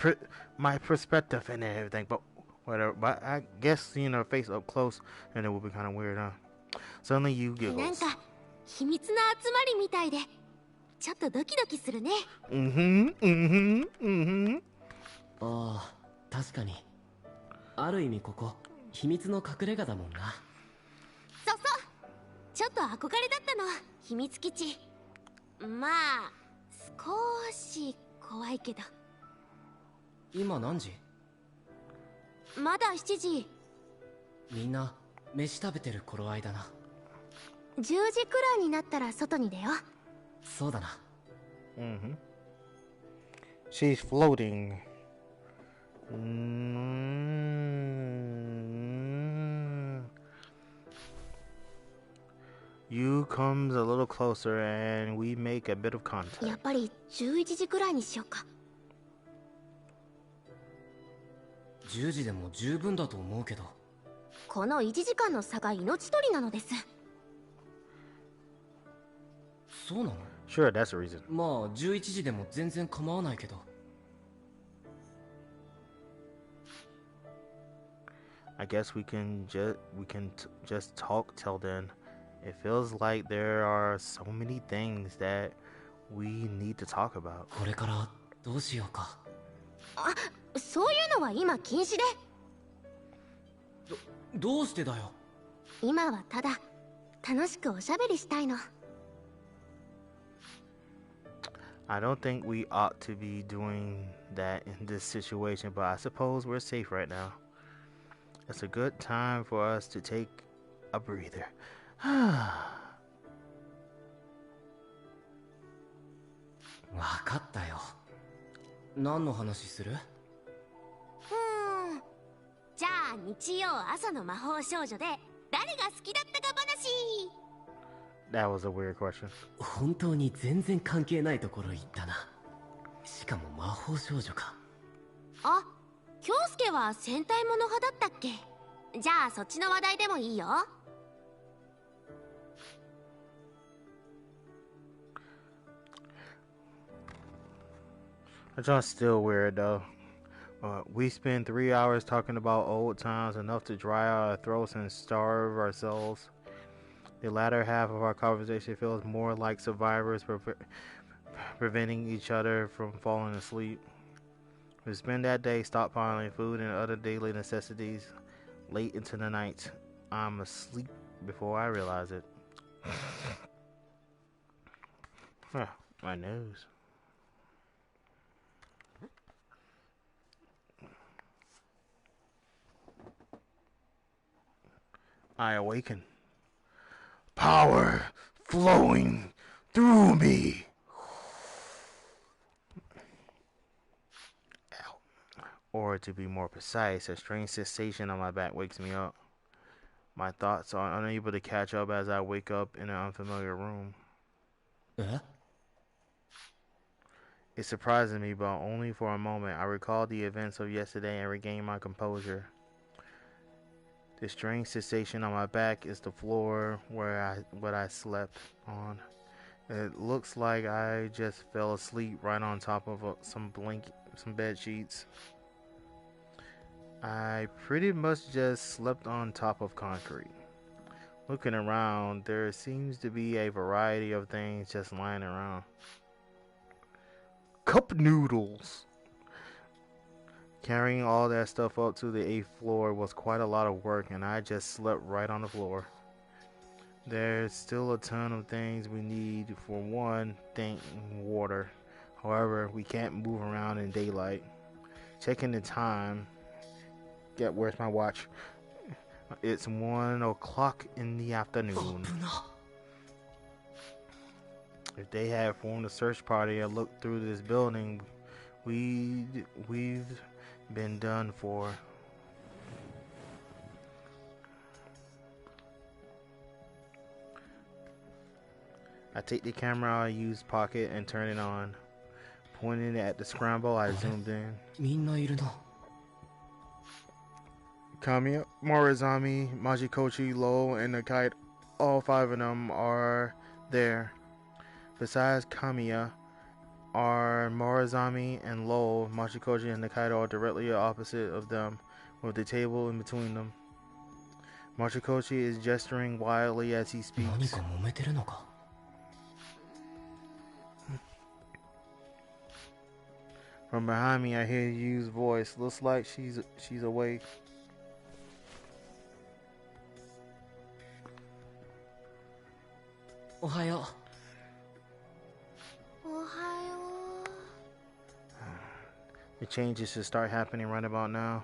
perspective and everything? But whatever. But I guess seeing her face up close and it would be kind of weird, huh? Suddenly you giggles. なんか秘密の集まりみたいでちょっとドキドキするね。ああ、確かに。ある意味ここ秘密の隠れ家だもんな。そうそちょっと憧れだったの、秘密基地。まあ少し怖いけど。今何時？まだ7時。みんな飯食べてる頃合いだな。10時くらいになったら外に出よう。そうだな。Mm-hmm. She's floating. You comes a little closer and we make a bit of やっ contact. ぱり11時くらいにしようか。10時でも十分だと思うけど。この1時間の差が命取りなのです。そうなの？ Sure, that's the reason. まあ11時でも全然構わないけど。I guess we can just talk till then. It feels like there are so many things that we need to talk about. これからどうしようか。あ、そういうのは今禁止で。どうしてだよ。今はただ楽しくおしゃべりしたいの。I don't think we ought to be doing that in this situation, but I suppose we're safe right now. It's a good time for us to take a breather. わかったよ。何の話する？じゃあ日曜朝の魔法少女で誰が好きだったか話。 That was a weird question. 本当に全然関係ないところ行ったな。しかも魔法少女か。あ、京介は戦隊もの派だったっけ。じゃあそっちの話題でもいいよ。It's just still weird though. We spend 3 hours talking about old times, enough to dry out our throats and starve ourselves. The latter half of our conversation feels more like survivors preventing each other from falling asleep. We spend that day stockpiling food and other daily necessities late into the night. I'm asleep before I realize it. My nose. I awaken. Power flowing through me. Ow. Or to be more precise, a strange sensation on my back wakes me up. My thoughts are unable to catch up as I wake up in an unfamiliar room. え？ It surprises me, but only for a moment. I recall the events of yesterday and regain my composure. The strange sensation on my back is the floor where I slept on. It looks like I just fell asleep right on top of some bed sheets. I pretty much just slept on top of concrete. Looking around, there seems to be a variety of things just lying around. Cup noodles! Carrying all that stuff up to the 8th floor was quite a lot of work, and I just slept right on the floor. There's still a ton of things we need. For one thing, water. However, we can't move around in daylight. Checking the time. Where's my watch? It's 1 o'clock in the afternoon. If they had formed a search party and looked through this building, we've been done for. I take the camera out of Yu's pocket and turn it on. Pointing at the scramble, I zoomed in. みんないるな。 Kamiya, Morizami, Majikochi, Lo, and the kite, all 5 of them are there. Besides Kamiya, are Morizami and Lo. Machikoji and the kite are directly opposite of them, with the table in between them. Machikochi is gesturing wildly as he 何 speaks. か揉めてるのか。 From behind me, I hear Yu's voice. Looks like she's awake. おはよおはよ The changes should start happening right about now.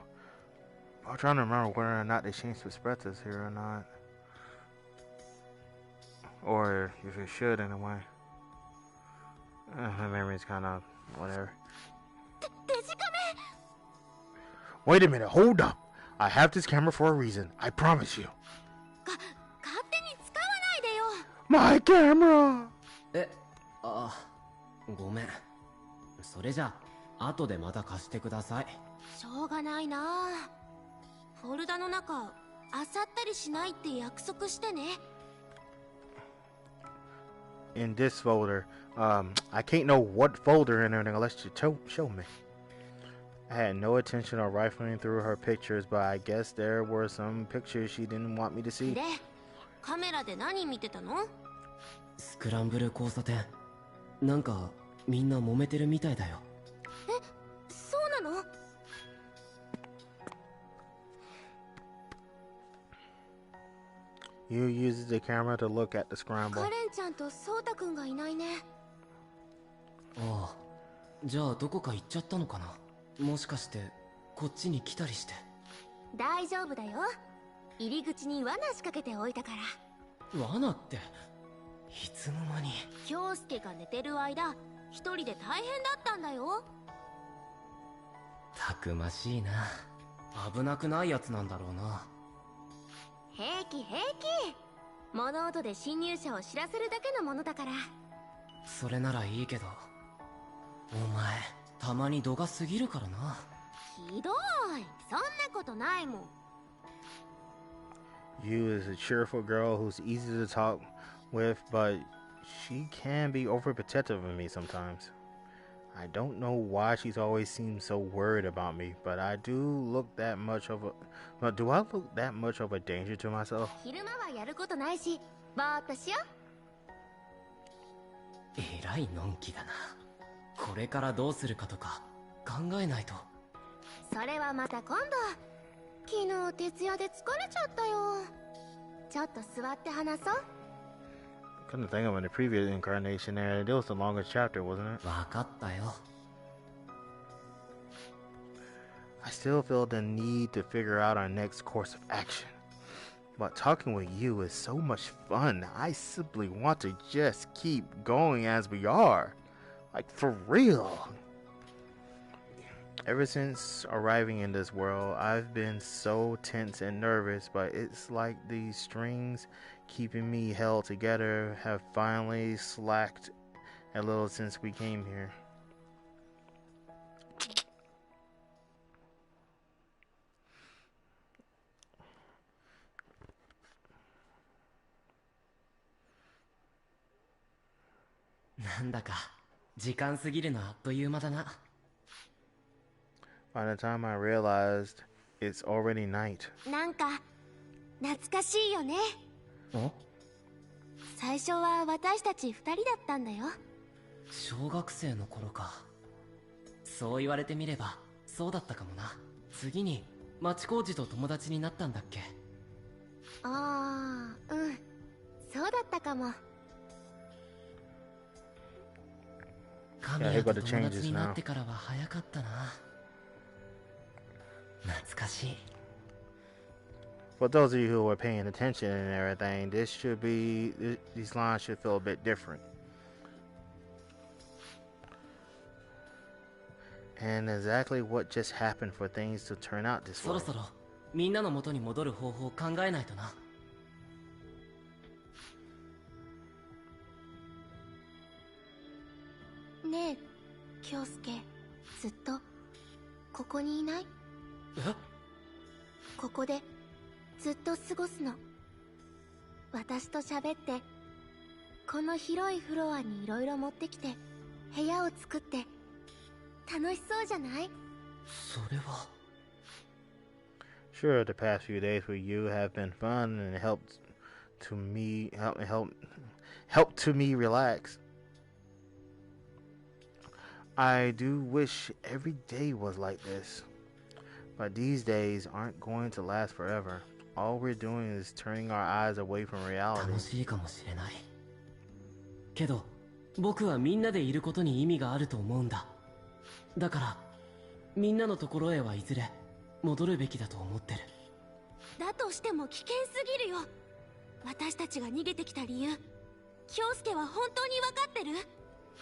I'm trying to remember whether or not they changed perspectives here or not. Or if it should in a way. My memory's kind of whatever. う。デジカメ Wait a minute, hold up. I have this camera for a reason. I promise you. 勝手に使わないでよ。 My camera! え、ごめん。それじゃあ後でまた貸してください。しょうがないな。フォルダの中、あさったりしないって約束してね。In this folder, I can't know what folder in there unless you show me. I had no intention of rifling through her pictures, but I guess there were some pictures she didn't want me to see. で、カメラで何見てたの？スクランブル交差点。なんかみんな揉めてるみたいだよ。そうなの？ You used the camera to look at the カ scramble. レンちゃんとソータくんがいないね。ああ、じゃあどこか行っちゃったのかな。もしかしてこっちに来たりして。大丈夫だよ。入り口に罠仕掛けておいたから。罠って、いつの間に。京介が寝てる間、一人で大変だったんだよ。たくましいな。危なくないやつなんだろうな。平気平気。物音で侵入者を知らせるだけのものだから。それならいいけど、お前たまに度が過ぎるからな。ひどい。そんなことないもん。 You is a cheerful girl who's easy to talk with, but she can be overprotective of me sometimes. I don't know why she's always seemed so worried about me, but I do look that much of a... But do I look that much of a danger to myself? 昼間はやることないし、ぼーっとしよえらいのんきだな。これからどうするかとか考えないと。う。それはまた今度。昨日徹夜で疲れちゃったよ。ちょっと座って話そう。 Come to think of it, in the previous incarnation there, it was the longest chapter, wasn't it? わかったよ。 I still feel the need to figure out our next course of action. But talking with you is so much fun. I simply want to just keep going as we are. Like, for real. Ever since arriving in this world, I've been so tense and nervous, but it's like these strings keeping me held together have finally slacked a little since we came here. By なんだか時間過ぎるのあっという間だな。By the time I realized, it's already night. なんか懐かしいよね。お？最初は私たち2人だったんだよ。小学生の頃か。そう言われてみればそうだったかもな。次に町工事と友達になったんだっけ。ああ、うん、そうだったかも。神谷と友達になってからは早かったな。懐かしい。For those of you who are paying attention and everything, these lines should feel a bit different. And exactly what just happened for things to turn out this そ way. ろそろみんなの元に戻る方法を考えないとな。ねえ、京介、ずっとここにいない？え？ここでずっと過ごすの。私と喋って、この広いフロアにいろいろ持ってきて部屋を作って楽しそうじゃない？それは。 Sure, the past few days with you have been fun and helped to me relax. I do wish every day was like this, but these days aren't going to last forever. All we're doing is turning our eyes away from reality. 楽しいかもしれない。けど僕はみんなでいることに意味があると思うんだ。だからみんなのところへはいずれ戻るべきだと思ってる。だとしても危険すぎるよ。私たちが逃げてきた理由、京介は本当に分かってる？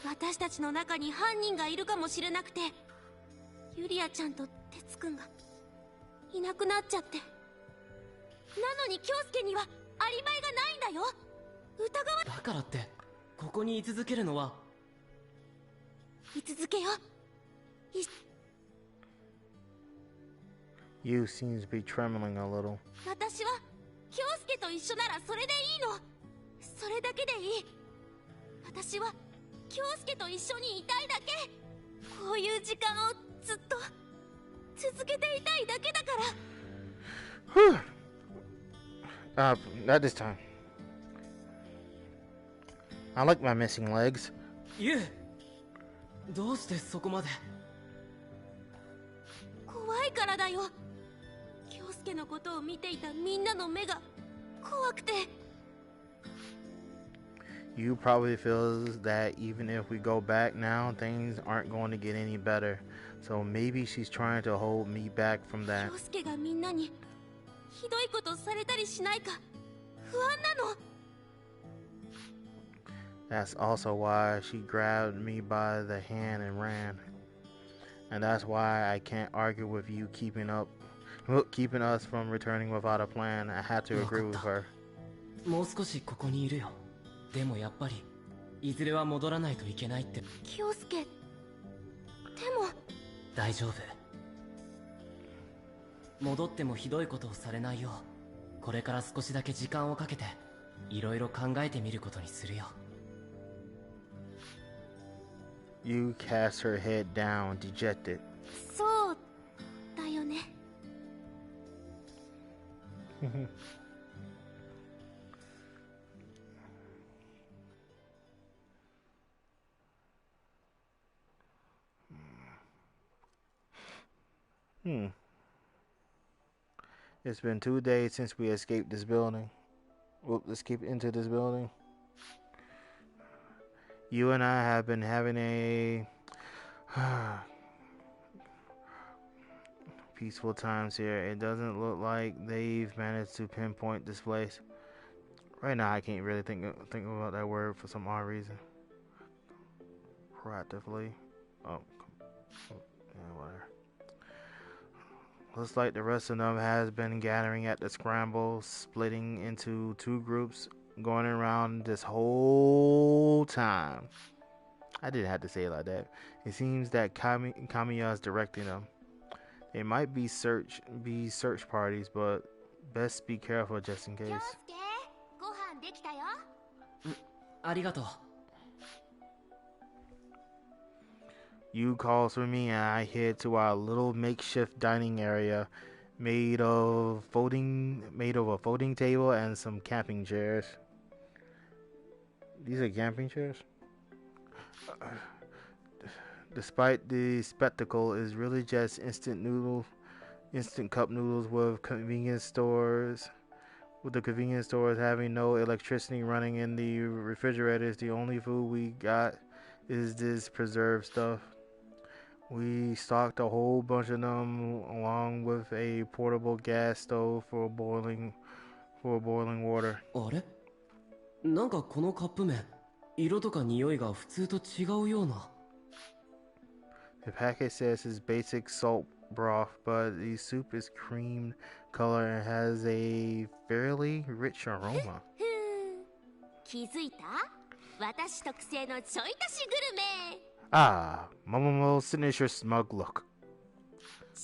私たちの中に犯人がいるかもしれなくて、ユリアちゃんと哲くんがいなくなっちゃって。なのに京介にはアリバイがないんだよ。疑わだからってここに居続けるのは。居続けよ。You seems to be trembling a little. 私は京介と一緒ならそれでいいの。それだけでいい。私は京介と一緒にいたいだけ。こういう時間をずっと続けていたいだけだから。Not this time. I like my missing legs. ユウ、どうしてそこまで。怖いからだよ。京介のことを見ていたみんなの目が怖くて。You probably feels that even if we go back now, things aren't going to get any better. So maybe she's trying to hold me back from that. 京介がみんなにひどいことされたりしないか不安なの。That's also why she grabbed me by the hand and ran. And that's why I can't argue with you keeping us from returning without a plan. I had to agree with her. もう少しここにいるよ。でもやっぱりいずれは戻らないといけないって。京介、でも大丈夫。戻ってもひどいことをされないよう、これから少しだけ時間をかけていろいろ考えてみることにするよ。You cast her head down, dejected. そうだよね。It's been 2 days since we escaped this building. Escaped into this building. You and I have been having a peaceful times here. It doesn't look like they've managed to pinpoint this place. Right now, I can't really think about that word for some odd reason. Proactively. Oh, yeah, whatever. Looks like the rest of them has been gathering at the scramble, splitting into 2 groups, going around this whole time. I didn't have to say it like that. It seems that Kamiya is directing them. They might be search parties, but best be careful just in case. 京介、ご飯できたよ。ありがとう。You calls for me and I head to our little makeshift dining area made of a folding table and some camping chairs. These are camping chairs? Despite the spectacle, is really just instant cup noodles with convenience stores. With the convenience stores having no electricity running in the refrigerators, the only food we got is this preserved stuff. We stocked a whole bunch of them along with a portable gas stove for boiling water. あれ？なんかこのカップ麺、色とか匂いが普通と違うような。The packet says it's basic salt broth, but the soup is cream color and has a fairly rich aroma. 気づいた？私特製のちょい足しグルメ。Ah, Momomo's signature smug look.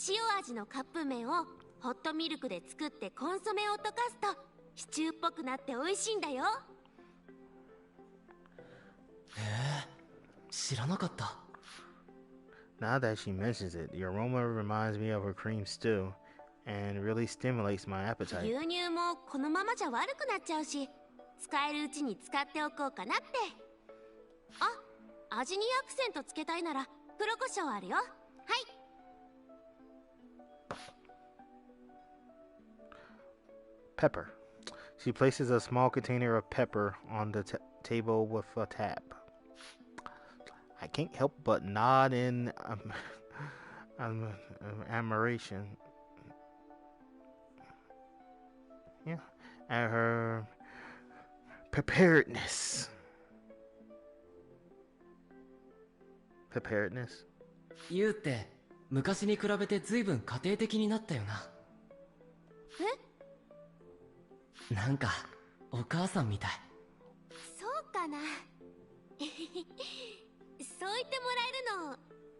塩味のカップ麺をホットミルクで作ってコンソメを溶かすとシチューっぽくなって美味しいんだよ。知らなかった。Now that she mentions it, the aroma reminds me of her cream stew and really stimulates my appetite. 牛乳もこのままじゃ悪くなっちゃうし、使えるうちに使っておこうかなって。あ、味にアクセントつけたいなら黒胡椒あるよ。はい。Pepper. She places a small container of pepper on the table with a tap. I can't help but nod in admiration. Yeah, at her preparedness. Preparedness? ユウって昔に比べて随分家庭的になったよな。なんかお母さんみたい。そうかな。そう言ってもらえる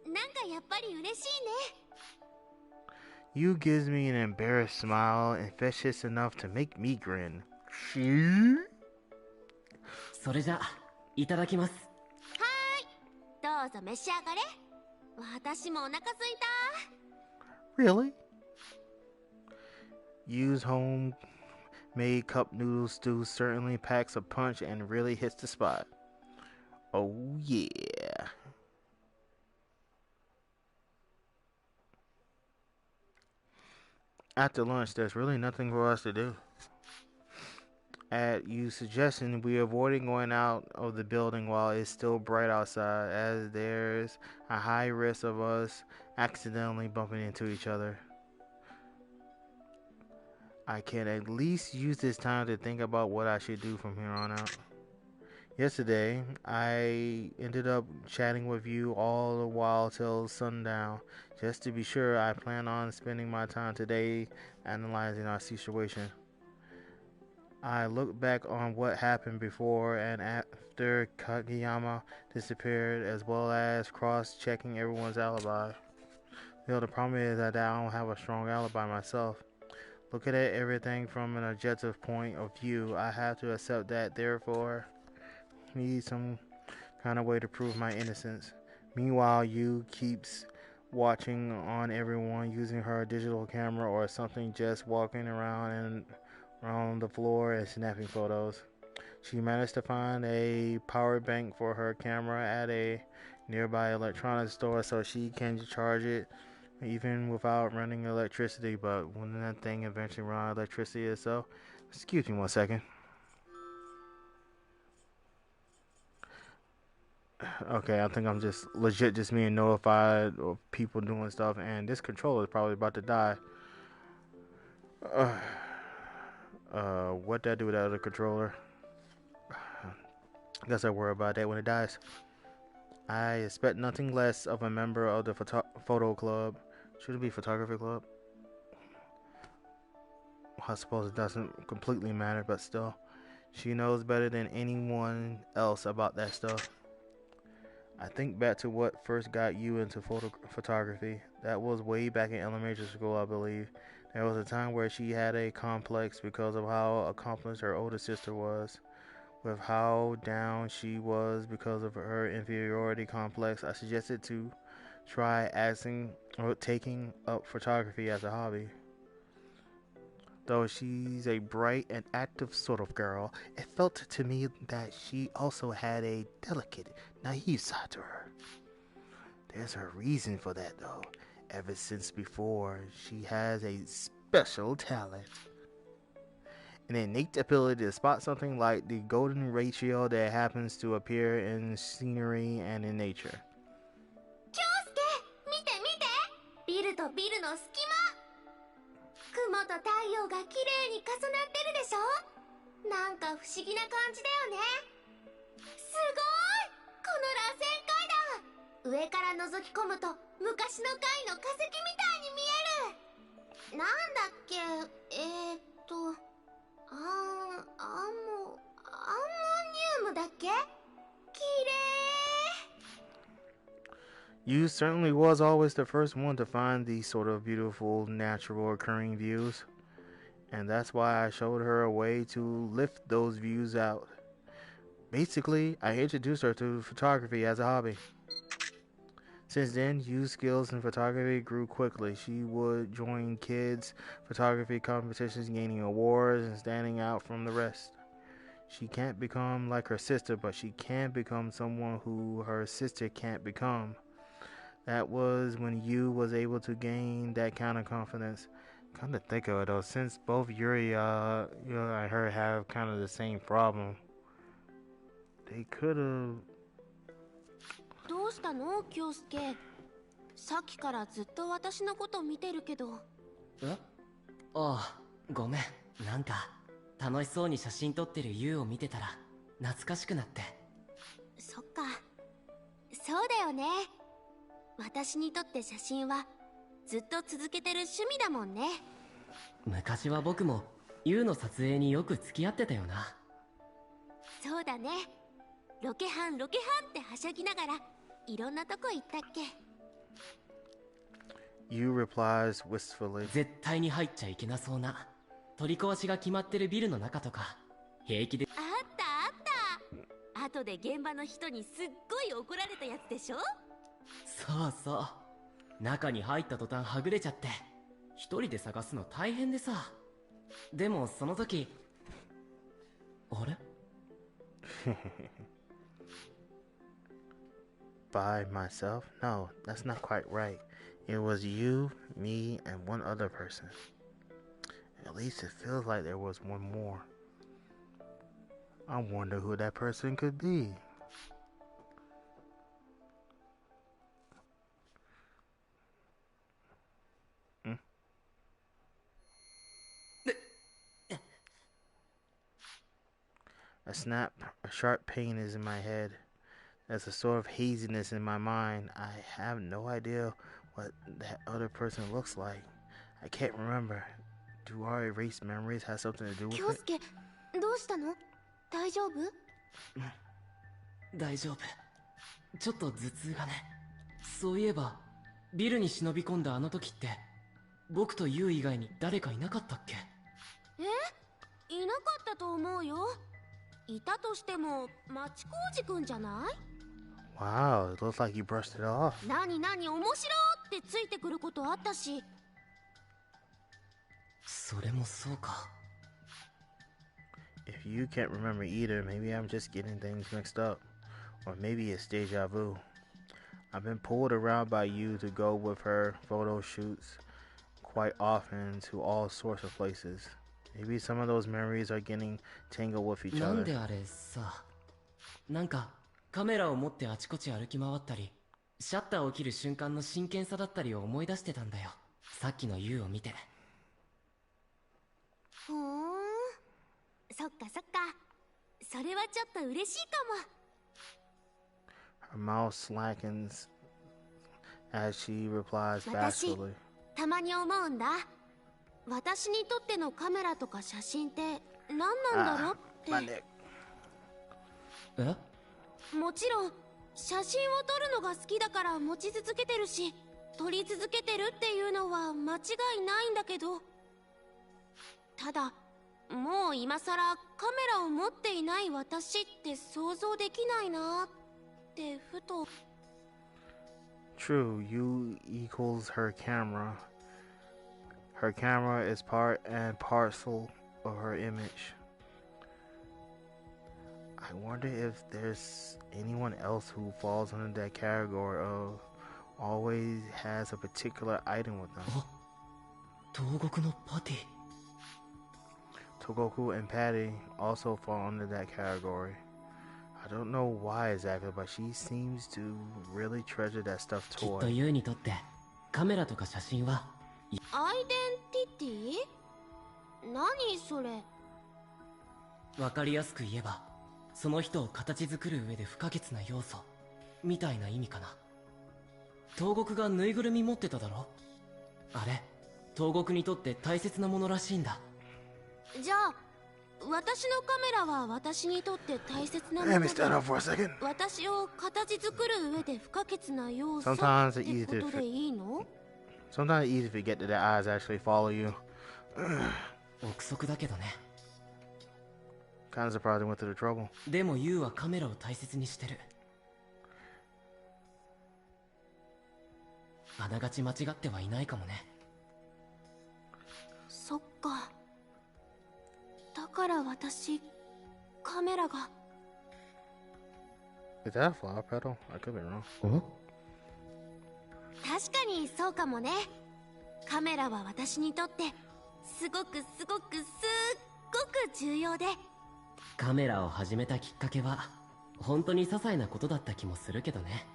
の、なんかやっぱり嬉しいね。You gives me an embarrassed smile, infectious enough to make me grin. She? それじゃいただきます。どうぞ召し上がれ。私もお腹すいた。 Really? Use homemade cup noodle stew certainly packs a punch and really hits the spot. Oh yeah. After lunch, there's really nothing for us to do. At Yu's suggestion, we avoiding going out of the building while it's still bright outside, as there's a high risk of us accidentally bumping into each other. I can at least use this time to think about what I should do from here on out. Yesterday, I ended up chatting with you all the while till sundown. Just to be sure, I plan on spending my time today analyzing our situation. I look back on what happened before and after Kageyama disappeared, as well as cross-checking everyone's alibi. The problem is that I don't have a strong alibi myself. Looking at everything from an objective point of view, I have to accept that, therefore, need some kind of way to prove my innocence. Meanwhile, Yu keeps watching on everyone using her digital camera or something, just walking around the floor and snapping photos. She managed to find a power bank for her camera at a nearby electronics store so she can charge it even without running electricity. But when that thing eventually run out of electricity itself, excuse me 1 second. Okay, I think I'm just legit just being notified of people doing stuff, and this controller is probably about to die. What did I do with that other controller? I guess I worry about that when it dies. I expect nothing less of a member of the photo club. Should it be photography club? I suppose it doesn't completely matter, but still. She knows better than anyone else about that stuff. I think back to what first got you into photography. That was way back in elementary school, I believe. There was a time where she had a complex because of how accomplished her older sister was. With how down she was because of her inferiority complex, I suggested to try taking up photography as a hobby. Though she's a bright and active sort of girl, it felt to me that she also had a delicate, naive side to her. There's a reason for that, though. Ever since before, she has a special talent. An innate ability to spot something like the golden ratio that happens to appear in scenery and in nature. 京介、見て見て、ビルとビルの隙間。雲と太陽が綺麗に重なってるでしょ。なんか不思議な感じだよね。すごい、この螺旋階段。上から覗き込むと昔の階の化石みたいに見える。なんだっけ、アンモニウムだっけ。綺麗。You certainly was always the first one to find these sort of beautiful, natural occurring views. And that's why I showed her a way to lift those views out. Basically, I introduced her to photography as a hobby. Since then, Yu's skills in photography grew quickly. She would join kids' photography competitions, gaining awards and standing out from the rest. She can't become like her sister, but she can become someone who her sister can't become. That was when Yu was able to gain that kind of confidence. Kind of think of it though, since both Yuri, and her have kind of the same problem, they could have. どうしたの京介。さっきからずっと私のこと見てるけど。え？ああ、ごめん。なんか楽しそうに写真撮ってるユウを見てたら懐かしくなって。そっか。そうだよね。私にとって写真はずっと続けてる趣味だもんね。昔は僕もユウの撮影によく付き合ってたよな。そうだね。ロケハンってはしゃぎながらいろんなとこ行ったっけ。You replies wistfully. 絶対に入っちゃいけなそうな取り壊しが決まってるビルの中とか平気で。あった。後で現場の人にすっごい怒られたやつでしょ。そうそう。中に入った途端はぐれちゃって一人で探すの大変でさ。でもその時、あれBy myself? No, that's not quite right. It was you, me, and one other person. At least it feels like there was one more. I wonder who that person could be. A snap, a sharp pain is in my head. There's a sort of haziness in my mind. I have no idea what that other person looks like. I can't remember. Do our erased memories have something to do with 京 it? 介、どうしたの？大丈夫？大丈夫。ちょっと頭痛がね。そういえばビルに忍び込んだあの時って僕とユウ以外に誰かいなかったっけ？いなかったと思うよ。いたとしても町浩二くんじゃない？ Wow, it looks like you brushed it off. 何面白ってついてくることあったし。それもそうか。If you can't remember either, maybe I'm just getting things mixed up. Or maybe it's deja vu. I've been pulled around by you to go with her photo shoots quite often to all sorts of places. Maybe some of those memories are getting tangled with each なん other. であれさ、なんかカメラを持ってあちこち歩き回ったりシャッターを切る瞬間の真剣さだったりを思い出してたんだよ。さっきのユウを見て。ふーん。そっかそっか。それはちょっと嬉しいかも。 Her mouth slackens as she replies 私 bashfully. たまに思うんだ。私にとってのカメラとか写真って何なんだろうって。 My neck. え？もちろん写真を撮るのが好きだから持ち続けてるし、撮り続けてるっていうのは間違いないんだけど、ただもう今さらカメラを持っていない私って想像できないなってふと。 True, you equals her camera. Her camera is part and parcel of her image. I wonder if there's anyone else who falls under that category of always has a particular item with them. 東国のパティ。 Togoku and Patty also fall under that category. I don't know why exactly, but she seems to really treasure that stuffed きっ toy. とユウにとってカメラとか写真はアイデンティティ？何それ？分かりやすく言えばその人を形作る上で不可欠な要素みたいな意味かな。東国がぬいぐるみ持ってただろ。あれ東国にとって大切なものらしいんだ。じゃあ私のカメラは私にとって大切なも Let の me で、 stand up for a second. 私を形作る上で不可欠な要素 Sometimes っ it's easy て to ことでいいの？ Sometimes it's easy to forget that their eyes actually follow you. 憶測だけどね。 Kind of surprising went through the trouble. でもユウはカメラを大切にしてる。あながち間違ってはいないかもね。そっか。だから私カメラが。 Is that a flower petal? I could be wrong. ん？確かにそうかもね。カメラは私にとってすごくすごくすっごく重要で。カメラを始めたきっかけは本当に些細なことだった気もするけどね。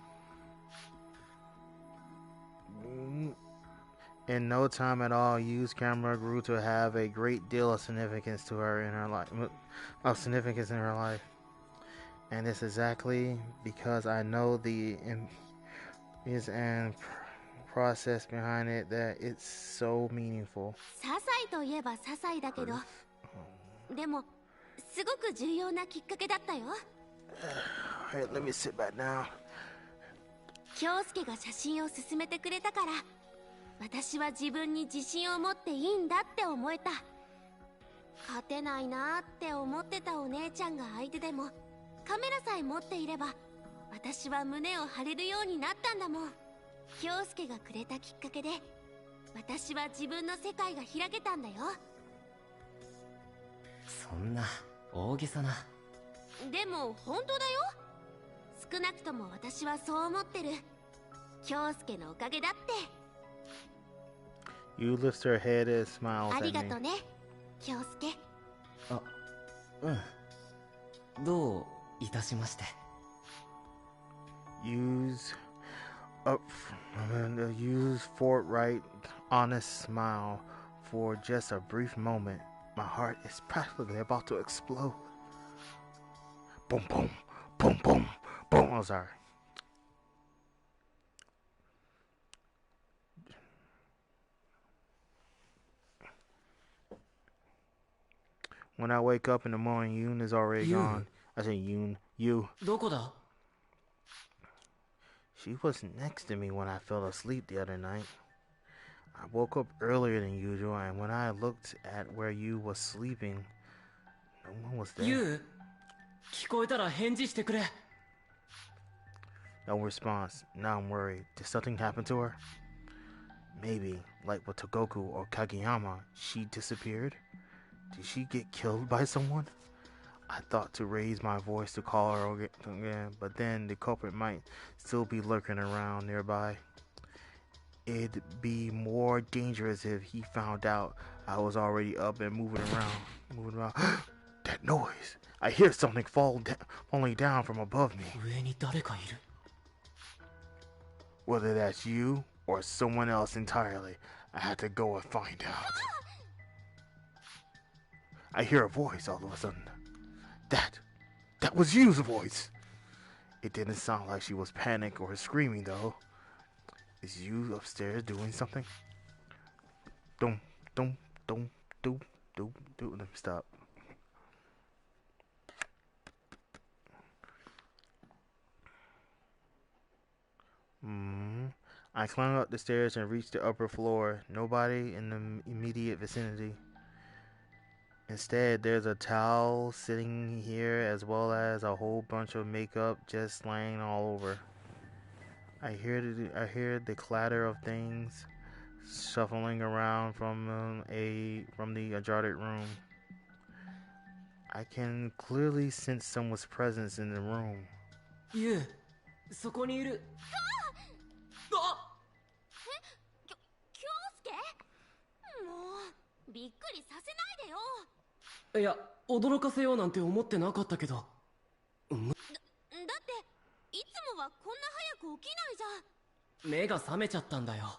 In no time at all, Yu's camera grew to have a great deal of significance to her in her life. And it's exactly because I know the is and process behind it that it's so meaningful. 些細といえば些細だけど、でもすごく重要なきっかけだったよ。Alright, let me sit back now. 京介が写真を勧めてくれたから、私は自分に自信を持っていいんだって思えた。勝てないなーって思ってたお姉ちゃんが相手でも、カメラさえ持っていれば私は胸を張れるようになったんだもん。京介がくれたきっかけで私は自分の世界が開けたんだよ。そんな大げさな。でも本当だよ。少なくとも私はそう思ってる。京介のおかげだって。You lift her head and smiles あ at りが me. とね、京介。あ、うん。どういたしまして。Use forthright, honest smile. For just a brief moment, my heart is practically about to explode. Boom, boom, boom, boom, boom. I'm sorry. When I wake up in the morning, Yoon is already gone. I said Yoon, you. どこだ? She was next to me when I fell asleep the other night. I woke up earlier than usual, and when I looked at where you was sleeping, no one was there. ユウ、聞こえたら返事してくれ。No response. Now I'm worried. Did something happen to her? Maybe, like with Togoku or Kageyama, she disappeared? Did she get killed by someone? I thought to raise my voice to call her again, but then the culprit might still be lurking around nearby. It'd be more dangerous if he found out I was already up and moving around. That noise! I hear something falling down from above me. 上に誰かいる。Whether that's you or someone else entirely, I had to go and find out. I hear a voice all of a sudden. That was Yu's voice. It didn't sound like she was panicked or screaming though. Is Yu upstairs doing something? Don't. Let me stop. I climbed up the stairs and reached the upper floor. Nobody in the immediate vicinity. Instead, there's a towel sitting here as well as a whole bunch of makeup just laying all over. I hear the clatter of things shuffling around from the ajarted room. I can clearly sense someone's presence in the room. ユウ、そこにいる。あ！京介？もうびっくりさせないでよ。いや、驚かせようなんて思ってなかったけど。だっていつもはこんな早く起きないじゃん。目が覚めちゃったんだよ。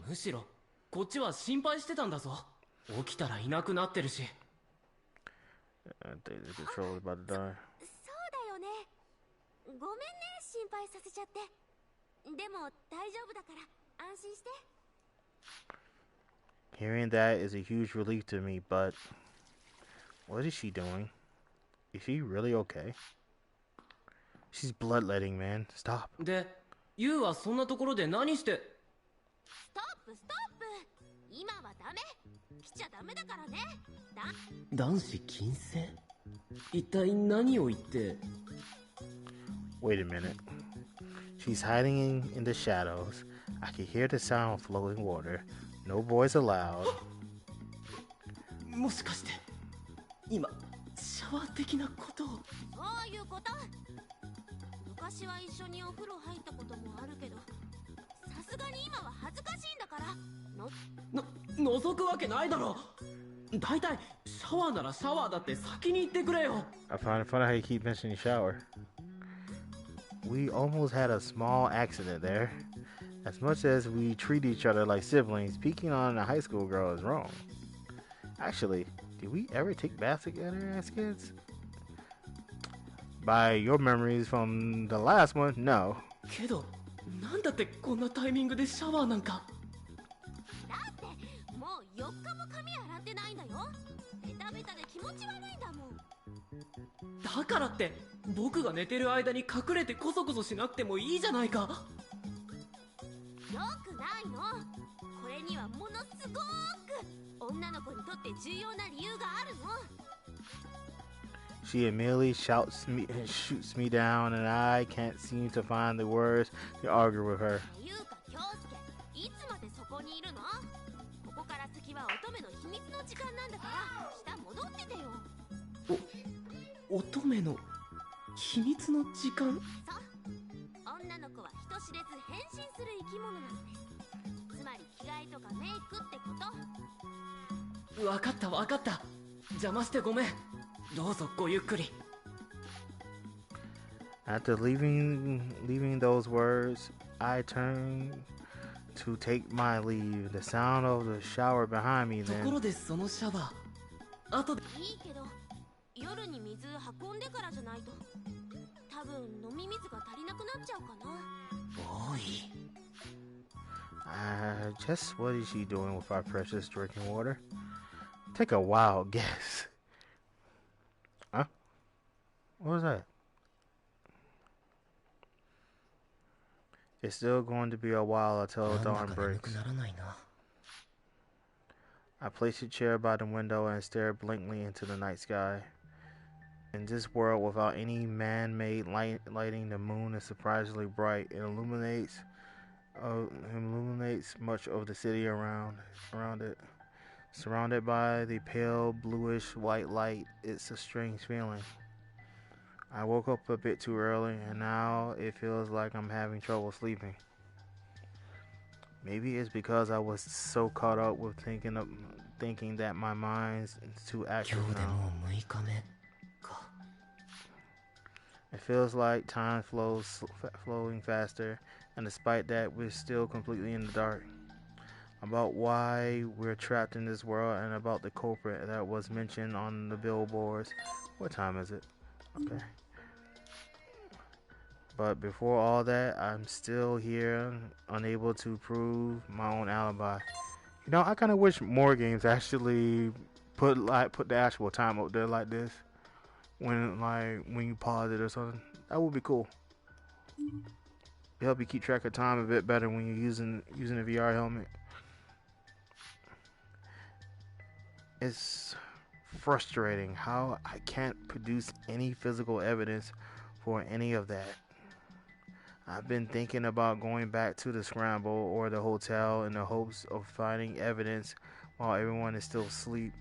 むしろこっちは心配してたんだぞ。起きたらいなくなってるし。I think the control is about to die. そうだよね。ごめんね、心配させちゃって。でも大丈夫だから安心して。Hearing that is a huge relief to me, but what is she doing? Is she really okay? She's bloodletting, man. Stop. で、ユウはそんなところで何して。ストップストップ。今はダメ。来ちゃダメだからね。男子禁制？一体何を言って。Wait a minute. She's hiding in the shadows. I can hear the sound of flowing water. No boys allowed. もしかして今シャワー的なことを。そういうこと。昔は一緒にお風呂入ったこともあるけど、さすがに今は恥ずかしいんだから覗くわけないだろ。だいたいシャワーならシャワーだって先に言ってくれよ。 I find it funny how you keep mentioning shower. We almost had a small accident there. As much as we treat each other like siblings, peeking on a high school girl is wrong. Actually, did we ever take baths together as kids? By your memories from the last one, no. けどなんだってこんなタイミングでシャワーなんか。だってもう4日も髪洗ってないんだよ。ベタベタで気持ち悪いんだもん。だからって僕が寝てる間に隠れてコソコソしなくてもいいじゃないか。よくないの。これにはものすごく女の子にとって重要な理由があるの。 She immediately shoots me down, and I can't seem to find the words to argue with her. ていうか京介、いつまでそこにいるの？ここから先は乙女の秘密の時間なんだから下戻っててよ。乙女の秘密の時間？そう、女の子は人知れず変身する生き物なのです。つまり着替えとかメイクってこと。わかったわかった。邪魔してごめん。どうぞごゆっくり。 After leaving those words, I turned to take my leave. The sound of the shower behind me とこ then. ろでそのシャワー後で。いいけど夜に水運んでからじゃないと多分飲み水が足りなくなっちゃうかな。おい。Just what is she doing with our precious drinking water? Take a wild guess. Huh? What was that? It's still going to be a while until なんだ dawn か眠く breaks. ならないな。 I placed a chair by the window and stared blankly into the night sky. In this world without any man-made lighting, the moon is surprisingly bright. It illuminates much of the city around it. Surrounded by the pale bluish white light, it's a strange feeling. I woke up a bit too early, and now it feels like I'm having trouble sleeping. Maybe it's because I was so caught up with thinking that my mind's too 今 active 日で now. もう6日目か。 It feels like time flowing faster, and despite that, we're still completely in the dark. About why we're trapped in this world and about the culprit that was mentioned on the billboards. What time is it? Okay. But before all that, I'm still here, unable to prove my own alibi. You know, I kind of wish more games actually put the actual time up there like this. When you pause it or something, that would be cool. It help you keep track of time a bit better when you're using a VR helmet. It's frustrating how I can't produce any physical evidence for any of that. I've been thinking about going back to the scramble or the hotel in the hopes of finding evidence while everyone is still asleep.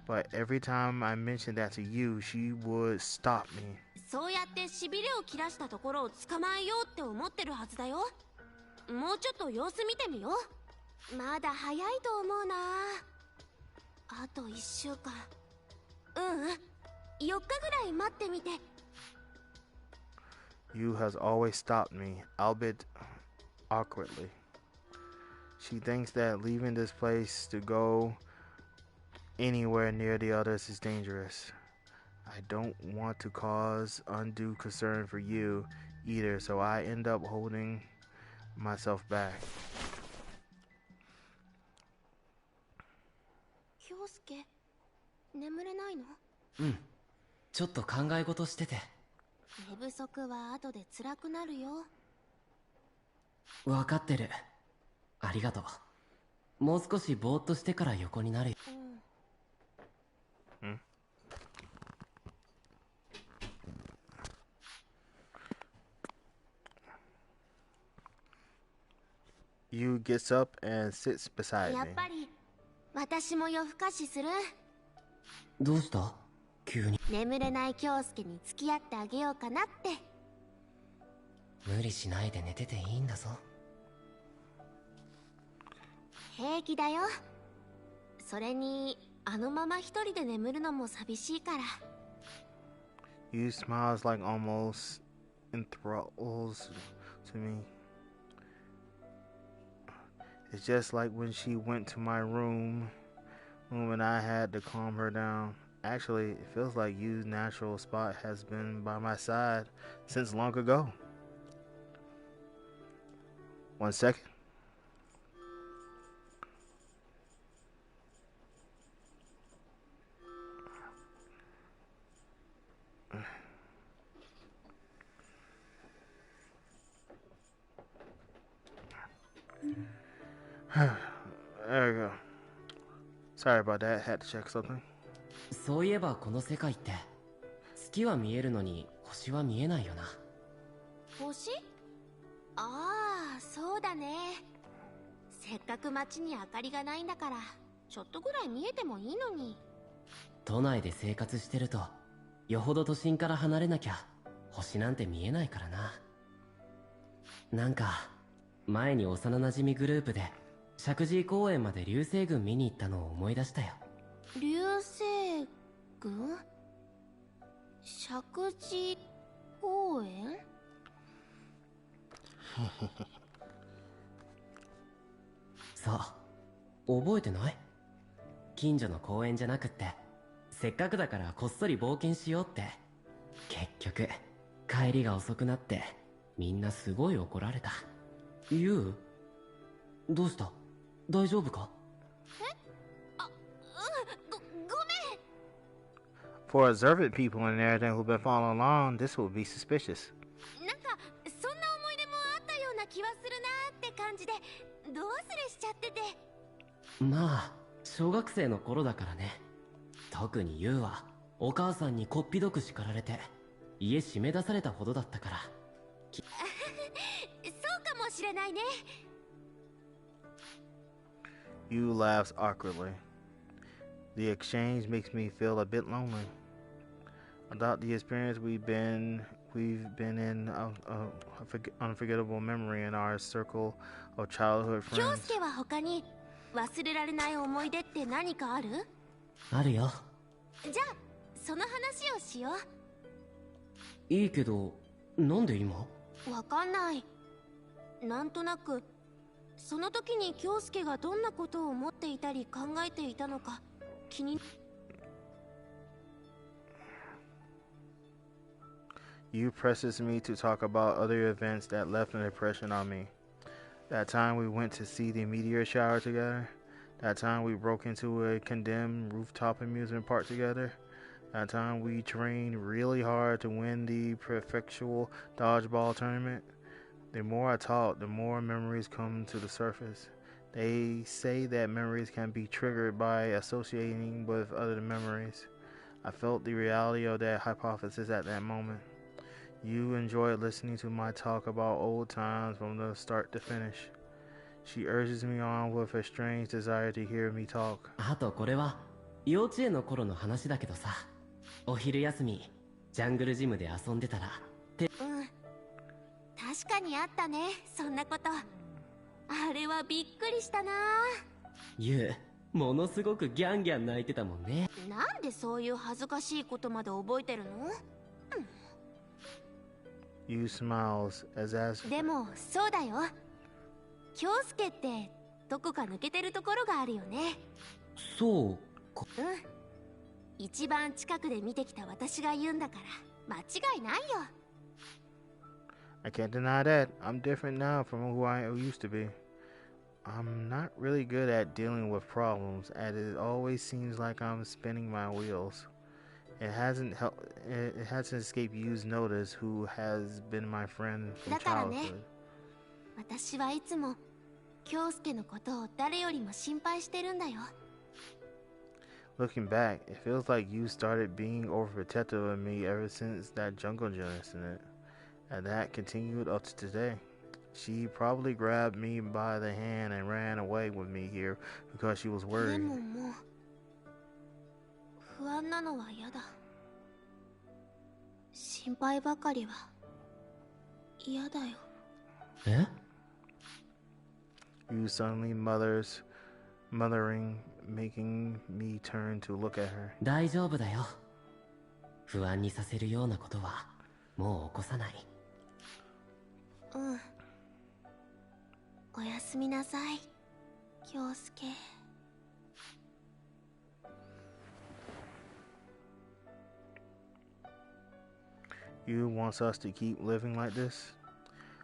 But every time I mention that to you, she would stop me. そうやってしびれを切らしたところを捕まえようって思ってるはずだよ。もうちょっと様子見てみよう。まだ早いと思うな。あと1週間。4日ぐらい待ってみて。You has always stopped me, albeit awkwardly. She thinks that leaving this place to go anywhere near the others is dangerous. I don't want to cause undue concern for you either, so I end up holding myself back. 京介、眠れないの？うん。ちょっと考え事してて。寝不足は後で辛くなるよ。わかってる。ありがとう。もう少しぼーっとしてから横になるよ。You gets up and sits beside やっ me. ぱり私も夜更かしする。どうした急に。眠れない京介に付き合ってあげようかなって。無理しないで寝てていいんだぞ。平気だよ。それにあのまま一人で眠るのも寂しいから。 You smiles like almost enthralls to me. It's just like when she went to my room and I had to calm her down. Actually, it feels like Yu's natural spot has been by my side since long ago. 1 second. There we go. Sorry about that. Had to check something. そういえばこの世界って月は見えるのに星は見えないよな。星？ああ、そうだね。せっかく街に明かりがないんだからちょっとぐらい見えてもいいのに。都内で生活してるとよほど都心から離れなきゃ星なんて見えないからな。なんか前に幼馴染グループで石神井公園まで流星群見に行ったのを思い出したよ。流星群？石神井公園？さあ覚えてない？近所の公園じゃなくってせっかくだからこっそり冒険しようって。結局帰りが遅くなってみんなすごい怒られた。ユウどうした？大丈夫か？ごめん。 For observant people and everything who've been following along, this would be suspicious. なんかそんな思い出もあったような気はするなって感じでど忘れしちゃってて。まあ小学生の頃だからね。特にユウはお母さんにこっぴどく叱られて家締め出されたほどだったから。そうかもしれないね。 You laughs awkwardly. The exchange makes me feel a bit lonely. About the experience we've been in unforgettable memory in our circle of childhood 京 friends. 介は他に忘れられない思い出って何かある？あるよ。じゃあその話をしよいいけどなんで今？う。わかんない。なんとなくその時に京介がどんなことを思っていたり考えていたのか気に。 You presses me to talk about other events that left an impression on me. That time we went to see the meteor shower together. That time we broke into a condemned rooftop amusement park together. That time we trained really hard to win the prefectural dodgeball tournament. The more I talk, the more memories come to the surface. They say that memories can be triggered by associating with other memories. I felt the reality of that hypothesis at that moment. You enjoyed listening to my talk about old times from the start to finish. She urges me on with a strange desire to hear me talk. あとこれは幼稚園の頃の話だけどさ、お昼休みジャングルジムで遊んでたらうん、確かにあったね、そんなこと。あれはびっくりしたな。ユウものすごくギャンギャン泣いてたもんね。なんでそういう恥ずかしいことまで覚えてるの？ You smiles as でもそうだよ。京介ってどこか抜けてるところがあるよね。そうか。うん。一番近くで見てきた私が言うんだから間違いないよ。 I can't deny that. I'm different now from who I used to be. I'm not really good at dealing with problems, and it always seems like I'm spinning my wheels. It hasn't escaped Yu's notice, who has been my friend from だからね、 childhood. 私はいつも京介のことを誰よりも心配してるんだよ。 Looking back, it feels like you started being overprotective of me ever since that jungle gym incident, and that continued up to today. She probably grabbed me by the hand and ran away with me here because she was で worried. ももう不安なのは嫌だ。心配ばかりは嫌だよ。え？ You suddenly mutters muttering, making me turn to look at her. 大丈夫だよ。不安にさせるようなことはもう起こさない。うん。おやすみなさい、京介。You wants us to keep living like this?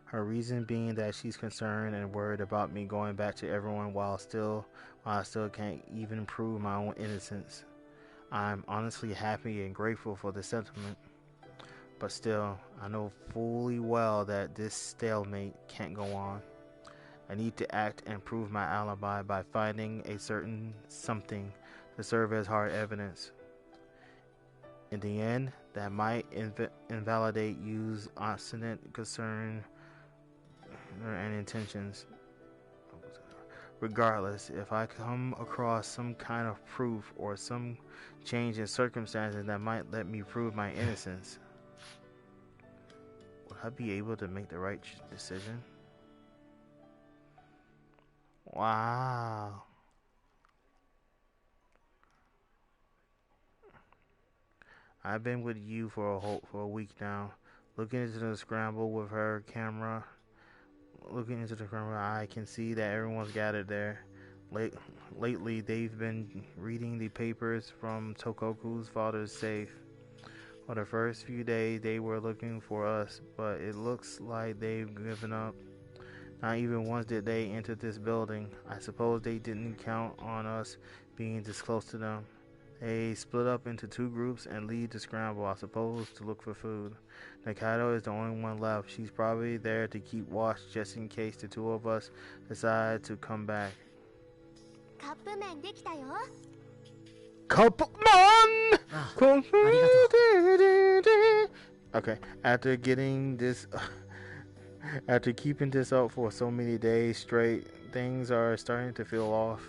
Her reason being that she's concerned and worried about me going back to everyone while I still can't even prove my own innocence. I'm honestly happy and grateful for the sentiment. But still, I know fully well that this stalemate can't go on. I need to act and prove my alibi by finding a certain something to serve as hard evidence. In the end, that might invalidate Yu's obstinate concern and intentions. Regardless, if I come across some kind of proof or some change in circumstances that might let me prove my innocence, would I be able to make the right decision? Wow. I've been with you for a week now, looking into the scramble with her camera. Looking into the camera, I can see that everyone's gathered there. Lately, they've been reading the papers from Tokoku's father's safe. For the first few days, they were looking for us, but it looks like they've given up. Not even once did they enter this building. I suppose they didn't count on us being this close to them. They split up into two groups and lead the scramble, I suppose, to look for food. Nakaido is the only one left. She's probably there to keep watch just in case the two of us decide to come back. Cupman! Okay, after keeping this up for so many days straight, things are starting to feel off.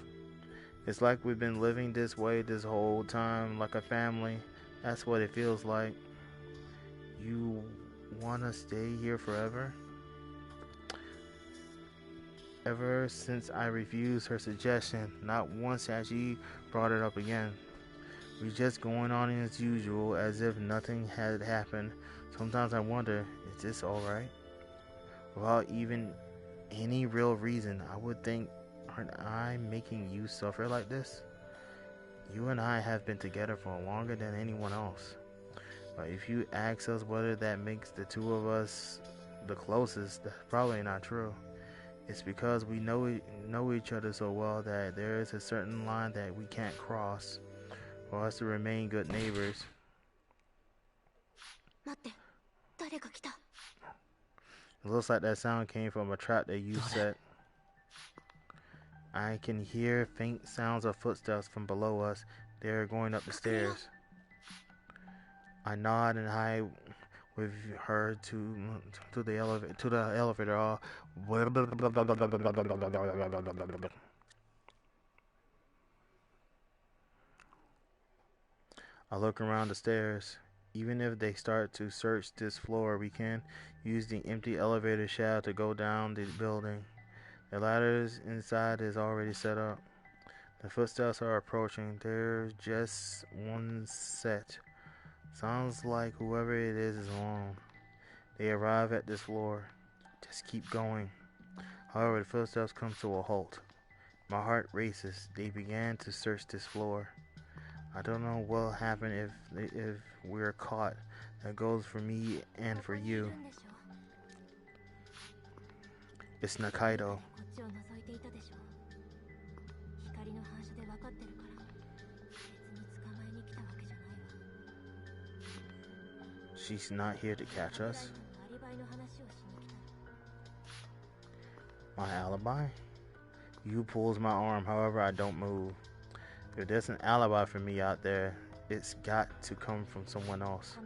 It's like we've been living this way this whole time, like a family. That's what it feels like. You want to stay here forever? Ever since I refused her suggestion, not once has she brought it up again. We're just going on as usual, as if nothing had happened. Sometimes I wonder, is this alright? Without even any real reason, I would think, aren't I making you suffer like this? You and I have been together for longer than anyone else. But if you ask us whether that makes the two of us the closest, that's probably not true. It's because we know each other so well that there is a certain line that we can't cross for us to remain good neighbors. It looks like that sound came from a trap that you set. I can hear faint sounds of footsteps from below us. They're going up the stairs. I nod and hide with her to the elevator. I look around the stairs. Even if they start to search this floor, we can use the empty elevator shaft to go down the building. The ladders inside is already set up. The footsteps are approaching. There's just one set. Sounds like whoever it is alone. They arrive at this floor. Just keep going. However, the footsteps come to a halt. My heart races. They began to search this floor. I don't know what'll happen if we're caught. That goes for me and for you. It's Nakaido. She's not here to catch us. My alibi? You pulls my arm, however I don't move. If there's an alibi for me out there, it's got to come from someone else.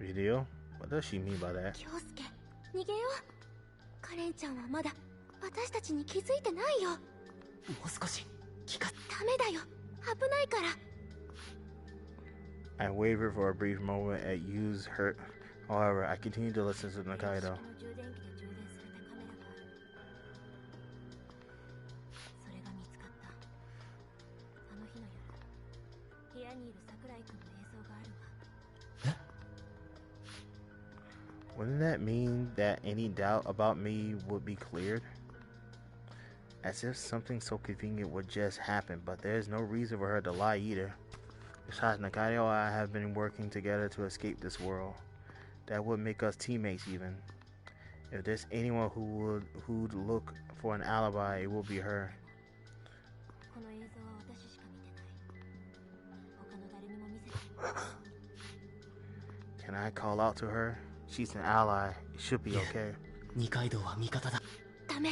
Video? What does she mean by that? 京介、逃げよう。カレンちゃんはまだ私たちに気づいてないよ。もう少し聞かダメだよ、危ないから。 I wavered for a brief moment at Yu's hurt. However, I continued to listen to Nakaido. それが見つかった。あの日の夜、部屋にいる桜井君の映像があるわ。 Wouldn't that mean that any doubt about me would be cleared? As if something so convenient would just happen, but there's no reason for her to lie either. Besides, Nakaido and I have been working together to escape this world. That would make us teammates even. If there's anyone who'd look for an alibi, it will be her. この映像は私しか見てない。他の誰にも見せて。 Can I call out to her? She's an ally. It should be okay. 二階堂は味方だ。ダメ。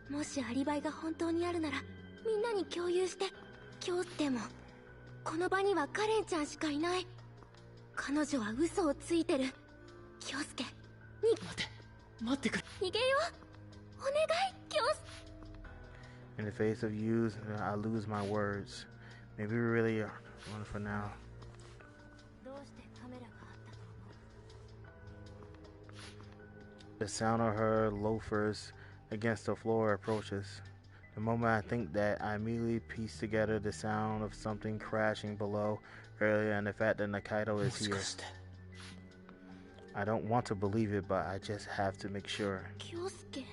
もしアリバイが本当にあるならみんなに共有して。京介もこの場にはカレンちゃんしかいない。彼女は嘘をついてる。京介に待ってくれ。逃げよう。お願い、京介。 In the face of you, I lose my words. Maybe we really are one for now. どうしてカメラがあったと思う？ The sound of her loafers against the floor approaches. The moment I think that, I immediately piece together the sound of something crashing below earlier and the fact that Nakaido is here. I don't want to believe it, but I just have to make sure. 京介。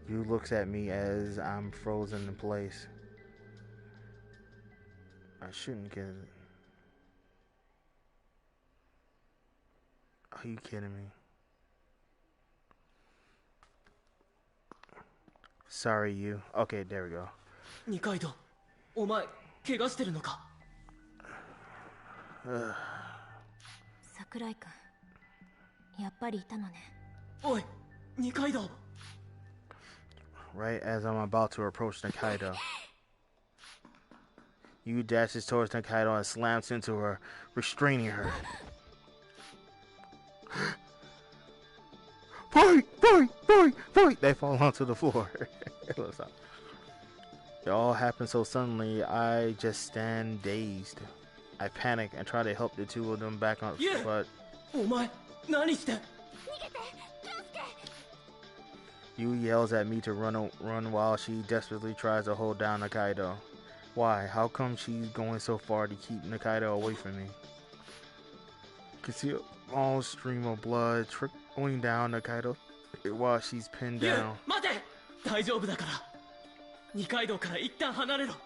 Yu looks at me as I'm frozen in place. I shouldn't get it. Are you kidding me? Sorry, Yu. Okay, there we go. 二階堂、お前怪我してるのか？桜井君、やっぱりいたのね。おい、二階堂。 Right as I'm about to approach Nakaido, Yu dashes towards Nakaido and slams into her, restraining her. Fight! Fight! Fight! Fight! They fall onto the floor. It all happened so suddenly, I just stand dazed. I panic and try to help the two of them back on foot. お前何して？ Yu yells at me to run while she desperately tries to hold down Nakaido. Why? How come she's going so far to keep Nakaido away from me? You can see a small stream of blood trickling down Nakaido while she's pinned down. 待て！大丈夫だから。二階堂から一旦離れろ。でも。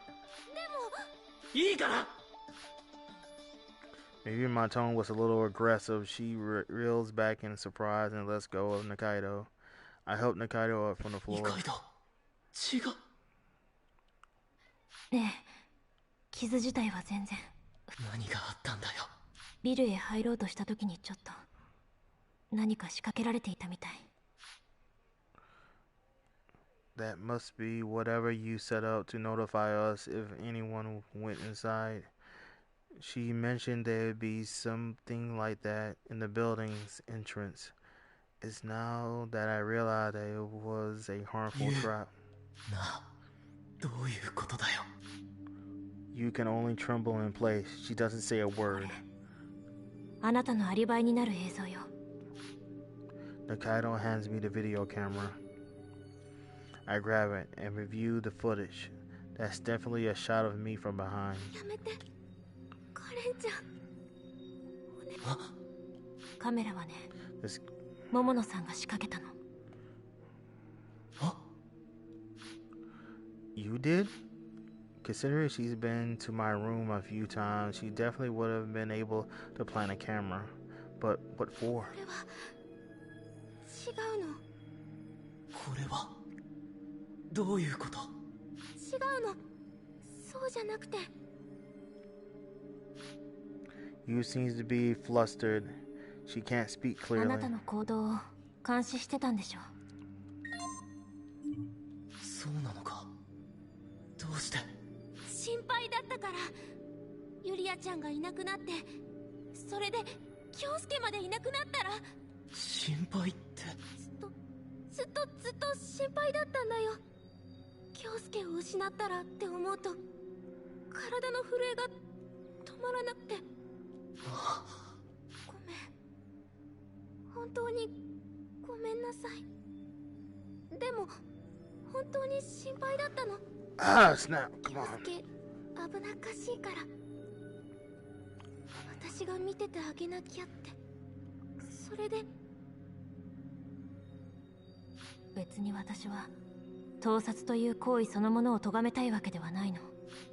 いいから。 Maybe my tone was a little aggressive. She reels back in surprise and lets go of Nakaido. I help Nakaido up from the floor. 二階堂、違う。ねえ、傷自体は全然。何があったんだよ。ビルへ入ろうとした時にちょっと何か仕掛けられていたみたい。 That must be whatever you set up to notify us if anyone went inside. She mentioned there'd be something like that in the building's entrance. It's now that I realize that it was a harmful trap. なあ、どういうことだよ。 You can only tremble in place. She doesn't say a word. あなたのアリバイになる映像よ。 Nakaido hands me the video camera. I grab it and review the footage. That's definitely a shot of me from behind. やめて。カレンちゃん。カメラはね、 This 桃野さんが仕掛けたの。 You did? Considering she's been to my room a few times, she definitely would have been able to plant a camera. But what for? これは違うの。これはどういうこと？違うの。そうじゃなくて。 You seems to be flustered. She can't speak あ clearly. なたの行動を監視してたんでしょ。そうなのか。どうして？心配だったから。ユリアちゃんがいなくなって、それで京介までいなくなったら。心配って。ずっと心配だったんだよ。京介を失ったらって思うと体の震えが止まらなくて。ごめん、本当にごめんなさい。でも本当に心配だったの。Ah, snap. 京 Come on. 介危なっかしいから私が見ててあげなきゃって。それで別に私は盗撮という行為そのものを咎めたいわけではないの。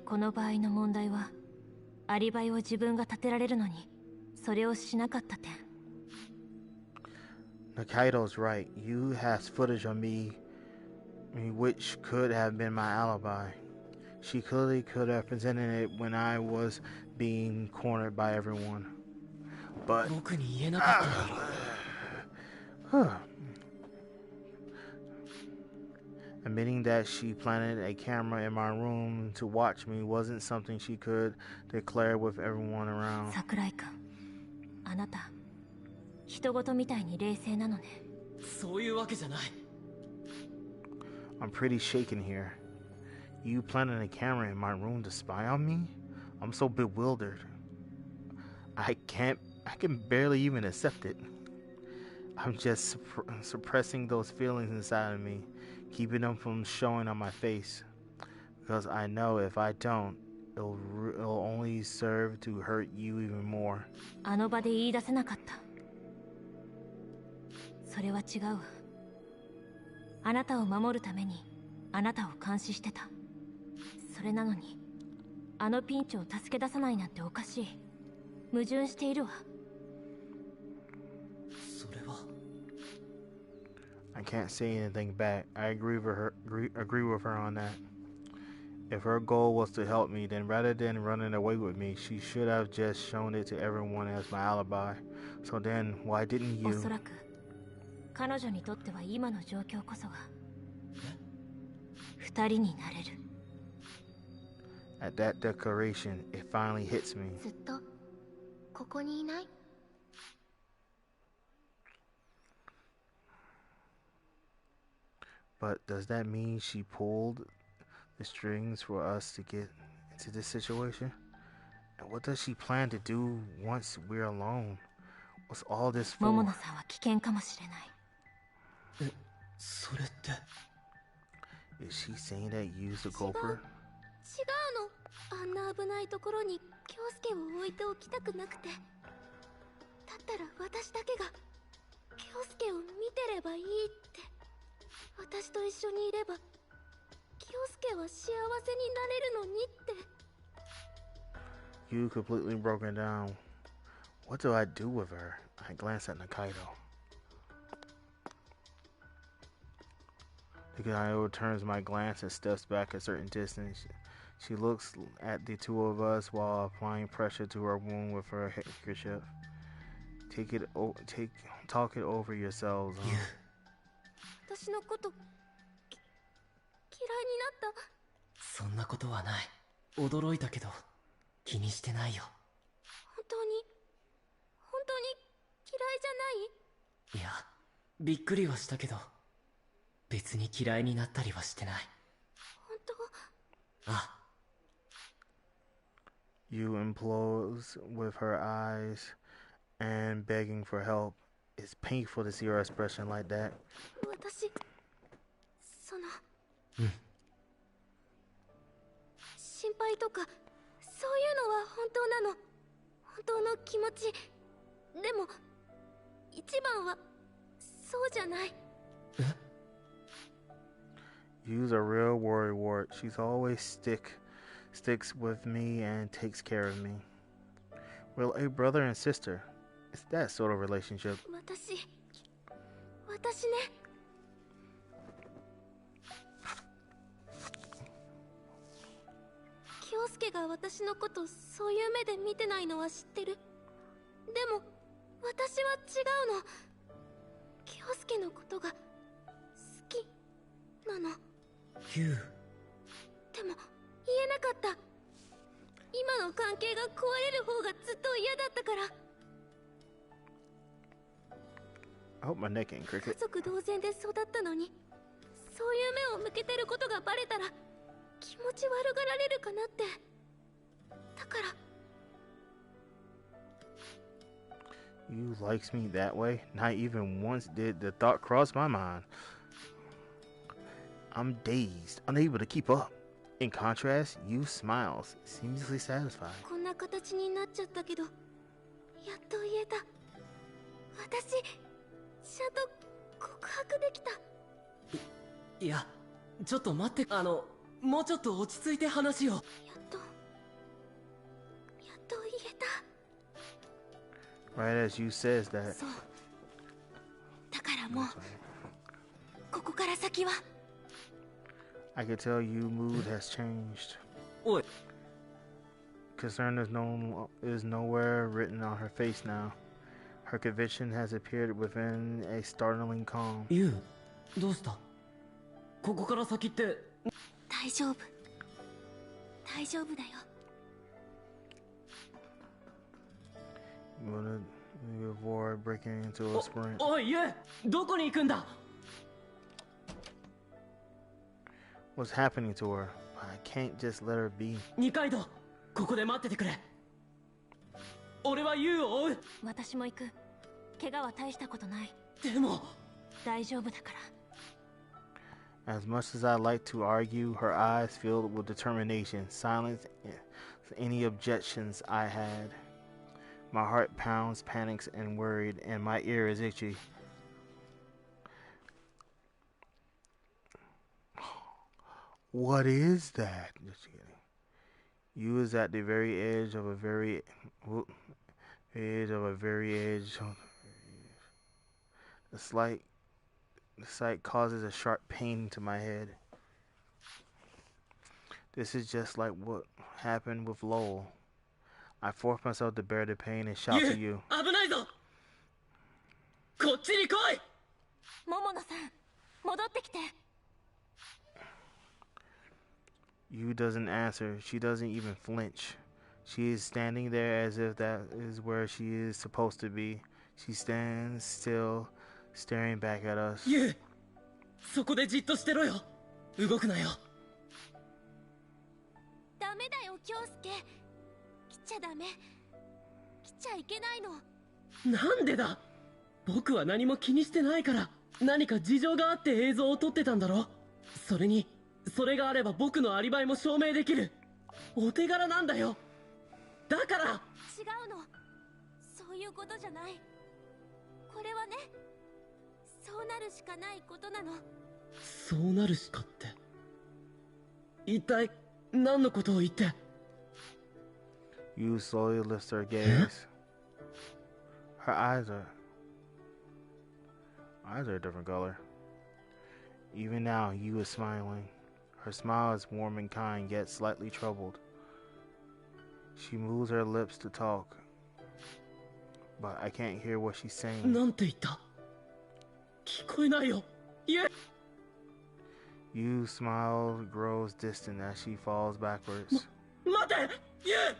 この場合の問題はアリバイを自分が立てられるのにそれをしなかった点。 Nikaido's right. You have footage of me, which could have been my alibi. She clearly could have presented it when I was being cornered by everyone. But 僕に言えなかったんだろ。 huh. Admitting that she planted a camera in my room to watch me wasn't something she could declare with everyone around. 桜井君、あなた人事みたいに冷静なのね。そういうわけじゃない。 I'm pretty shaken here. You planted a camera in my room to spy on me? I'm so bewildered. I can barely even accept it. I'm just suppressing those feelings inside of me, keeping them from showing on my face. Because I know if I don't, it'll only serve to hurt you even more. あの場で言い出せなかった。それは違うわ。あなたを守るためにあなたを監視してた。それなのにあのピンチを助け出さないなんておかしい。矛盾しているわ。それは。 I can't say anything back. I agree with her on that. If her goal was to help me, then rather than running away with me, she should have just shown it to everyone as my alibi. So then, why didn't お you? そらく彼女にとっては今の状況こそが二人になれる。 At that declaration, it finally hits me. ずっとここにいない？ But does that mean she pulled the strings for us to get into this situation? And what does she plan to do once we're alone? What's all this 桃 for? 野さんは危険かもしれない。それって。 Is she saying that you used to go 違う for? の。あんな危ないところに京介を置いておきたくなくて。だったら私だけが京介を見てればいいって。私と一緒にいれば京介は幸せになれるのにって。 You completely broken down. What do I do with her? I glance at Nikaido. Nikaido turns my glance and steps back a certain distance. She looks at the two of us while applying pressure to her wound with her handkerchief. Talk it over yourselves. Huh? 私のこと嫌いになった？そんなことはない。驚いたけど気にしてないよ。本当に嫌いじゃない？いや、びっくりはしたけど別に嫌いになったりはしてない。本当？あ。 You implodes with her eyes and begging for help. It's painful to see her expression like that. 私その心配とかそういうのは本当なの。本当の気持ち。でも一番はそうじゃない。 Yu's a real worrywart. She's always sticks with me and takes care of me. We're a brother and sister. It's that sort of relationship. 私ね。京介が私のことそういう目で見てないのは知ってる。でも私は違うの。京介のことが好きなの。ユウ。でも言えなかった。今の関係が壊れる方がずっと嫌だったから。 I hope my neck ain't 家 crooked. 族同然で育ったのにそういう目を向けてることがバレたら気持ち悪がられるかなって。だから。 You likes me that way? Not even once did the thought cross my mind. I'm dazed, unable to keep up. In contrast, you smiles, seamlessly satisfied. こんな形になっちゃったけど、やっと言えた。私ちゃんと告白できた。いや、ちょっと待って、もうちょっと落ち着いて話を。やっと言えた。 Right as you says that. そう。だからもうここから先は。 I can tell you mood has changed. おい。 Concern is nowhere written on her face now. Her conviction has appeared within a startling calm. ユウ、どうした？ここから先って。大丈夫。大丈夫だよ。 You wanna avoid breaking into a sprint. おい、ユウ、どこに行くんだ？ What's happening to her? I can't just let her be. 二階堂、ここで待っててくれ。俺はユウを追う。私も行く。怪我は大したことない。でも大丈夫だから。 As much as I like to argue, her eyes filled with determination, silence any objections I had. My heart pounds, panics, and worried, and my ear is itchy. What is that? Just kidding. You is at the very edge of a very edge. The sight causes a sharp pain to my head. This is just like what happened with Lowell. I force myself to bear the pain and shout to you. 危ないぞ。こっちに来い。桃野さん、戻ってきて。 You doesn't answer. She doesn't even flinch. She is standing there as if that is where she is supposed to be. She stands still, staring back at us. ユウ、そこでじっとしてろよ。動くなよ。ダメだよ、京介。来ちゃダメ。来ちゃいけないの。なんでだ？僕は何も気にしてないから。何か事情があって映像を撮ってたんだろ。それに、それがあれば僕のアリバイも証明できる。お手柄なんだよ。だから。違うの。そういうことじゃない。これはね、そうなるしかないことなの。そうなるしかって。一体何のことを言って。 You slowly lifts her gaze. Her eyes are a different color. Even now, you is smiling. Her smile is warm and kind, yet slightly troubled. She moves her lips to talk, but I can't hear what she's saying. なんて言った？聞こえないよ。You smile grows distant as she falls backwards. 待て！ユウ！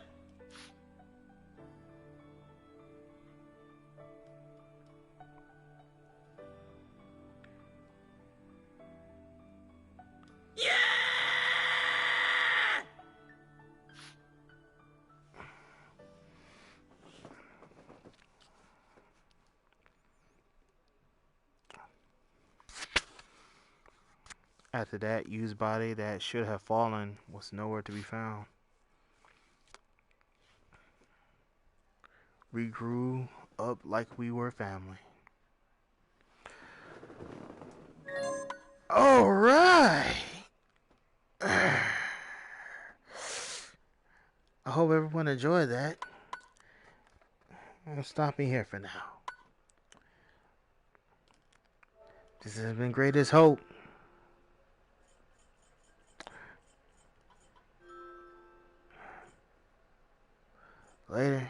After that, Yu's body that should have fallen was nowhere to be found. We grew up like we were family. All right. I hope everyone enjoyed that. I'm stopping here for now. This has been Greatest Hope. Later.